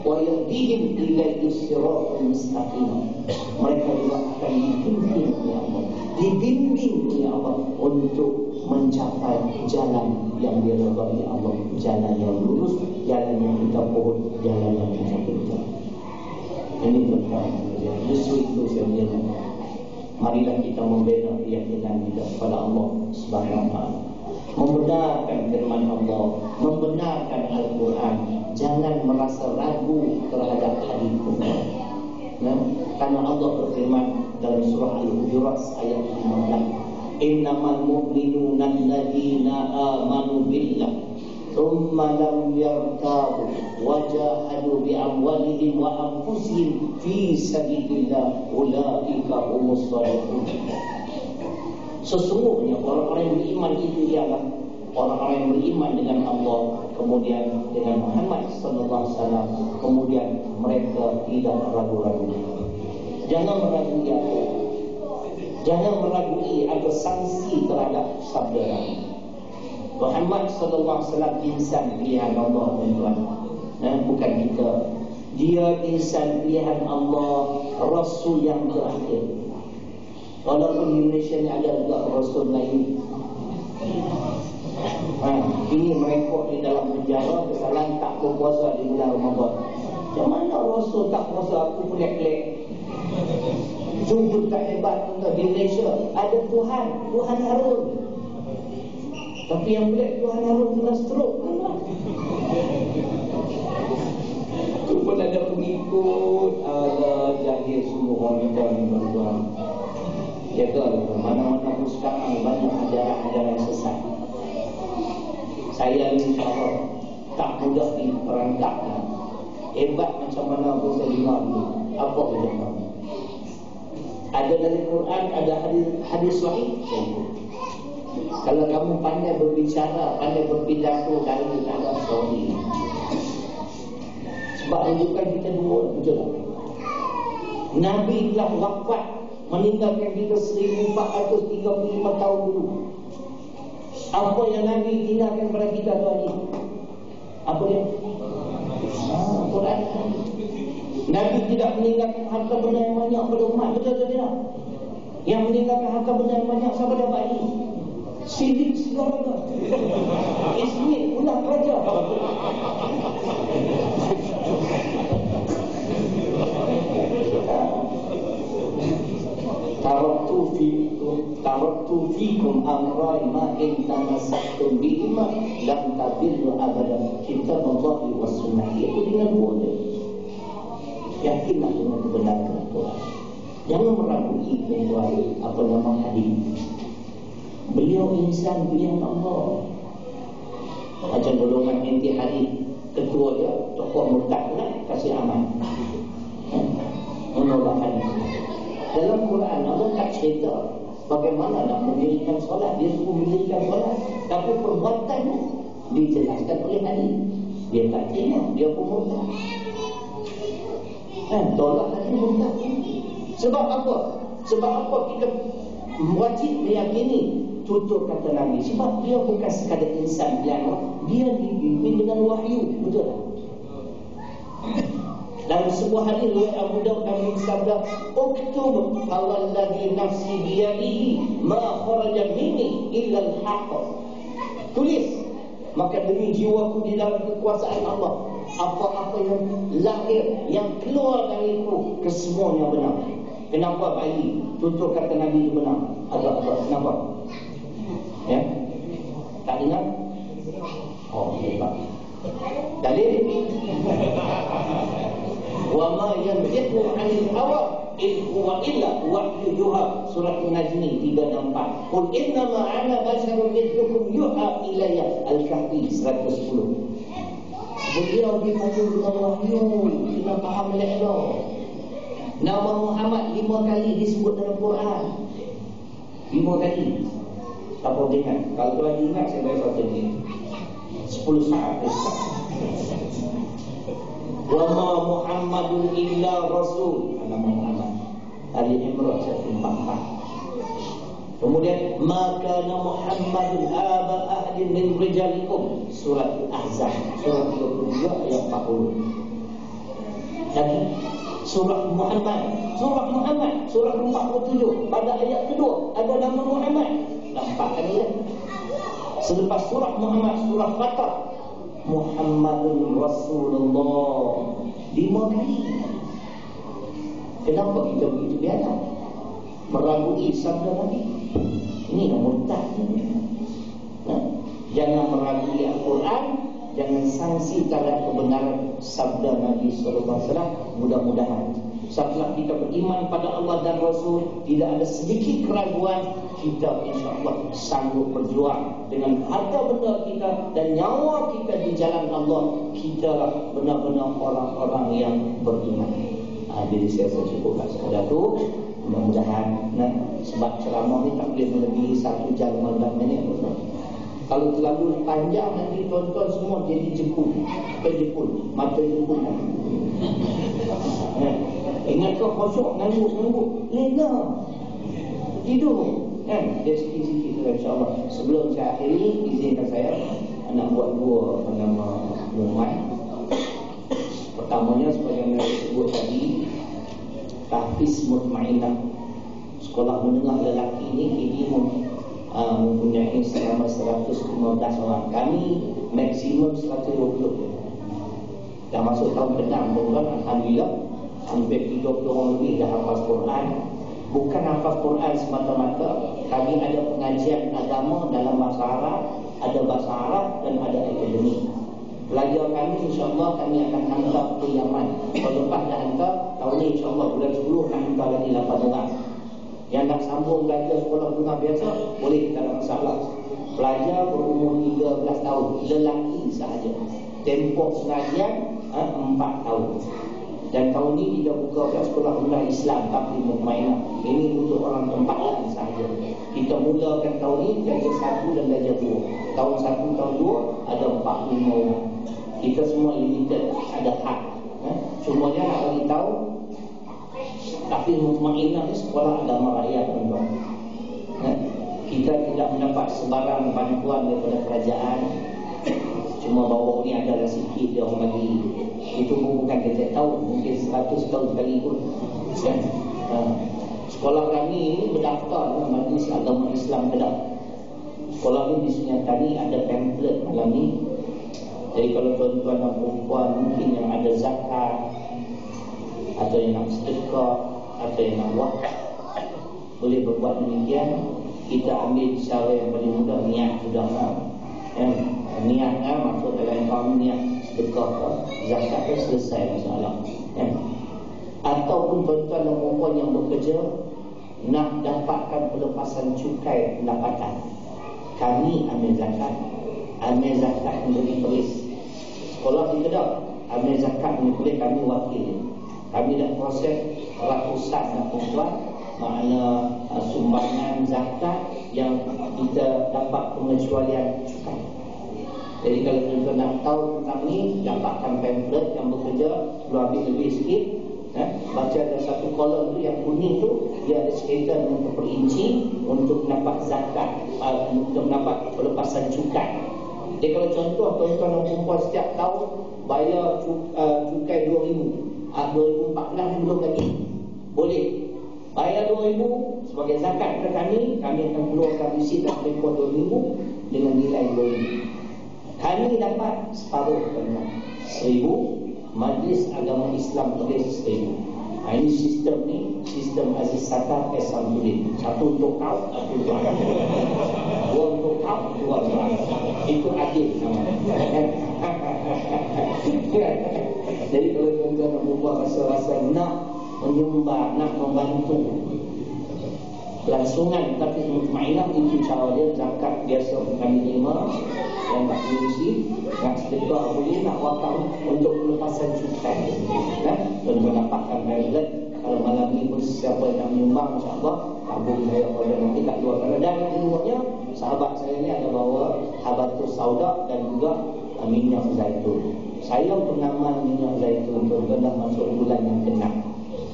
Speaker 1: Wa yahdihim ilaihi siratal mustaqim. Mereka juga akan dibimbing oleh Allah, dibimbing oleh Allah untuk mencapai jalan yang diridhai Allah, jalan yang lurus, jalan yang kita pohon, jalan yang kita pinta. Ini tentang justru itu saya menyebut, marilah kita membina keyakinan kita kepada Allah Subhanahu wa taala, membenarkan firman Allah, membenarkan Al-Quran. Jangan merasa ragu terhadap hadis Quran. Karena Allah berfirman dalam surah Al-Hujurat ayat 15, innamal mu'minuna alladziina aamanu billah thumma lam yartabu wajahadu bi amwalihim wa anfusihim fi sabilillah ulaika humus shalihin. Sesungguhnya orang-orang yang beriman itu ialah orang-orang yang beriman dengan Allah, kemudian dengan Muhammad sallallahu alaihi wasallam, kemudian mereka tidak ragu-ragu. Jangan meragui aku. Jangan meragui ada sanksi terhadap sabda Nabi. Muhammad sallallahu alaihi wasallam insan pilihan Allah, tuan-tuan. Bukan kita. Dia insan pilihan Allah, Rasul yang terakhir. Walaupun di Malaysia ni ada juga Rasul lain. Ini mereka di dalam penjara kesalahan tak berpuasa di bulan Ramadan. Macam mana Rasul tak puasa, aku pun lek-lek. Sungguh tak hebat untuk di Malaysia. Ada Tuhan Harun. Tapi yang pelik Tuhan Harun kena stroke. Itu pun ada pengikut. Alah, jahil semua orang tuan-tuan. Jaga mana-mana sekarang banyak ajaran-ajaran sesat. Saya insya-Allah tak mudah diperangkapkan. Hebat macam mana aku saya dengar dulu. Apa boleh tahu? Ada dari Quran, ada hadis sahih. Kalau kamu pandai berbicara, pandai berpidato, kalau tak ada sorry. Sebab rujukan kita dua, betul tak? Nabi telah wafat, meninggalkan kita 1435 tahun dulu. Apa yang Nabi tinggalkan kepada kita tuan ni? Apa dia? Quran. Nabi tidak meninggalkan harta benda yang banyak kepada umat. Betul tak tidak? Yang meninggalkan harta benda yang banyak siapa dia baik? Sidik segala. Ismi ulang raja. Taraktu fikum amrai ma in tamassaktum bihima lam tadillu abadan. Kitab Allah wa sunnah. Itu dengan boleh. Yakinlah dengan kebenaran Tuhan. Jangan meragui tuan apa nama hadis. Beliau insan pilihan Allah. Macam golongan intihari, ketua dia tokoh murtad nak kasih aman. Menolak hadis. Dalam Quran Allah tak cerita bagaimana nak mendirikan solat. Dia suruh mendirikan solat, tapi perbuatannya dijelaskan oleh hadis. Dia tak terima, dia pun murtad. Tolak hadis murtad. Sebab apa? Sebab apa kita wajib meyakini tutur kata Nabi? Sebab dia bukan sekadar insan pilihan Allah, dia dipimpin dengan wahyu. Betul tak? Dalam sebuah hadis riwayat Abu Daud, Nabi bersabda, "Uktub fawalladhi nafsi biyadihi ma kharaja minni illa al-haqq." Tulis, maka demi jiwaku di dalam kekuasaan Allah, apa-apa yang lahir, yang keluar dariku, kesemuanya benar. Kenapa bayi tutur kata Nabi itu benar? Agak-agak kenapa? Ya? Tak ingat? Oh, hebat. Dalil? Wa ma yantiqu 'anil hawa in huwa illa wahyu yuha. Surah An-Najm 3 dan 4. Qul inna ma ana basharun mithlukum yuha ilayya. Al-Kahfi 110. Beliau dipanggil dengan wahyu. Kita faham elok. Nama Muhammad 5 kali disebut dalam Quran. 5 kali. Tak boleh ingat. Kalau tuan ingat, saya bagi satu ni 10 saat. Wa ma Muhammadun illa rasul. Nama Muhammad Ali Imran 144. Kemudian maka Muhammadun aba ahadin min rijalikum, surat Al-Ahzab surah 32 ayat 40. Lagi surah Muhammad surah 47 pada ayat kedua ada nama Muhammad. Nampak kan ya? Selepas surah Muhammad, surah Fatah, Muhammadun Rasulullah 5 kali. Kenapa kita begitu biasa meragui sabda Nabi? Ini murtad. Jangan meragui Al-Quran, jangan sangsi terhadap kebenaran sabda Nabi SAW. Mudah-mudahan Setelah kita beriman pada Allah dan Rasul, tidak ada sedikit keraguan, kita insya-Allah sanggup berjuang dengan harta benda kita dan nyawa kita di jalan Allah. Kita benar-benar orang-orang yang beriman. Jadi saya cukupkan sekadar itu. Mudah-mudahan sebab ceramah ni tak boleh melebihi 1 jam 15 minit. Kalau terlalu panjang nanti tuan-tuan semua jadi jepun. Mata jepun. Ingat kau kosong, ngangguk. Lena tidur. Dia sikit-sikit insya-Allah. Sebelum saya akhiri, izinkan saya nak buat 2 pengumuman. Pertamanya seperti yang saya sebut tadi, Tahfiz Mutmainah, sekolah menengah lelaki ini kini mempunyai selama 115 orang. Kami maksimum 120. Dah masuk tahun ke-6 tuan-tuan, alhamdulillah hampir 30 orang lebih dah hafaz Quran. Bukan hafaz Quran semata-mata, kami ada pengajian agama dalam bahasa Arab, ada bahasa Arab dan ada akademik. Pelajar kami insya-Allah kami akan hantar ke Yaman. Kalau lepas dah hantar, tahun ni insya-Allah bulan 10 akan hantar lagi 8 orang. Yang nak sambung belajar sekolah menengah biasa, boleh, tak ada masalah. Pelajar berumur 13 tahun, lelaki sahaja. Tempoh pengajian 4 tahun. Dan tahun ni kita buka sekolah menengah Islam Tahfiz Mutmainah. Ini untuk orang tempatan sahaja. Kita mulakan tahun ni darjah 1 dan darjah 2. Tahun 1, tahun 2 ada 45 orang. Kita semua limited, ada hak. Cuma dia nak bagi tahu Tahfiz Mutmainah ni sekolah agama rakyat, tuan-tuan. Kita tidak mendapat sebarang bantuan daripada kerajaan. Cuma bawah ni adalah sikit dia orang bagi. Itu pun bukan setiap tahun, mungkin 100 tahun sekali pun. Sekolah kami ini berdaftar dengan Majlis Agama Islam Kedah. Sekolah ni di Sunyatani ada pamphlet malam ni. Jadi kalau tuan-tuan dan perempuan mungkin yang ada zakat, atau yang nak sedekah, atau yang nak wakaf, boleh berbuat demikian. Kita ambil cara yang paling mudah, niat sudah. Niat maksud dalam kaum niat sedekah, zakat tu selesai masalah. Ataupun tuan-tuan dan perempuan yang bekerja nak dapatkan pelepasan cukai pendapatan, kami ambil zakat menjadi tulis. Sekolah di Kedah ambil zakat menjadi kami wakil. Kami dah proses ratusan dan perempuan, makna sumbangan zakat yang kita dapat pengecualian cukai. Jadi kalau tuan-tuan nak tahu tentang ni, dapatkan pamphlet yang bekerja, perlu ambil lebih sikit. Baca ada satu kolom tu yang kuning tu, dia ada cerita dengan terperinci untuk dapat zakat, untuk dapat pelepasan cukai. Jadi kalau contoh tuan-tuan dan perempuan setiap tahun bayar cukai 2,000, 2014 belum lagi, boleh bayar 2,000 sebagai zakat kepada kami akan keluarkan resit dan rekod 2,000 dengan nilai 2,000. Kami dapat separuh, 1,000. Majlis Agama Islam tulis 1,000. Ini sistem ni, sistem Aziz Sattar S. Samsudin. 1 untuk kau, 1 untuk aku. 2 untuk kau, 2 untuk aku. Itu adil namanya. Jadi kalau tuan-tuan membuat rasa-rasa nak menyumbang, nak membantu kelangsungan tapi Mutmainah, itu cara dia. Zakat biasa kami terima yang tak diusi, nak sedekah boleh, nak wakaf untuk pelepasan cukai. Tuan-tuan dapatkan pamphlet. Kalau malam ni pun siapa yang nak menyumbang, insya-Allah tabung saya pada nanti kat luar sana. Dan keduanya sahabat saya ni ada bawa habatus sauda dan juga minyak zaitun. Saya pengamal minyak zaitun tuan-tuan dah masuk bulan yang ke-6.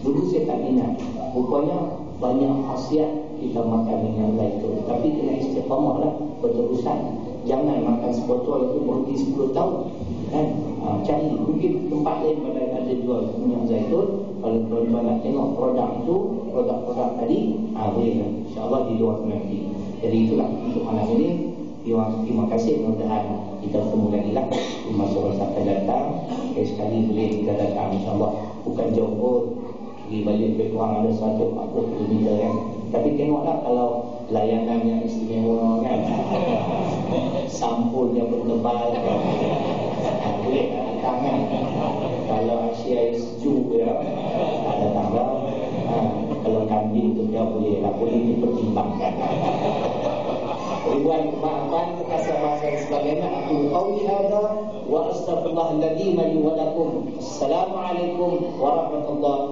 Speaker 1: Dulu saya tak minat. Rupanya banyak khasiat kita makan minyak zaitun. Tapi kena istiqamah lah, berterusan. Jangan makan sebotol itu berhenti 10 tahun. Cari mungkin tempat lain pada ada jual minyak zaitun. Kalau tuan-tuan nak tengok produk itu, produk-produk tadi, boleh kan, insya-Allah di luar nanti. Jadi itulah untuk malam ini. Terima kasih, mudah-mudahan kita bertemu lagi lah di masa-masa akan datang. Sekali boleh kita datang, insya-Allah. Bukan jauh pun, pergi balik lebih kurang ada 140 km kan. Tapi tengoklah kalau layanan yang istimewa kan, sampulnya berlebar kan, boleh datang kan. Kalau Asia sejuk ya, tak datang. boleh dipertimbangkan. Ribuan kemaafan, bahasa dan sebagainya. Aku qauli hadza wa astaghfirullahal ladzim li wa lakum. Assalamualaikum warahmatullahi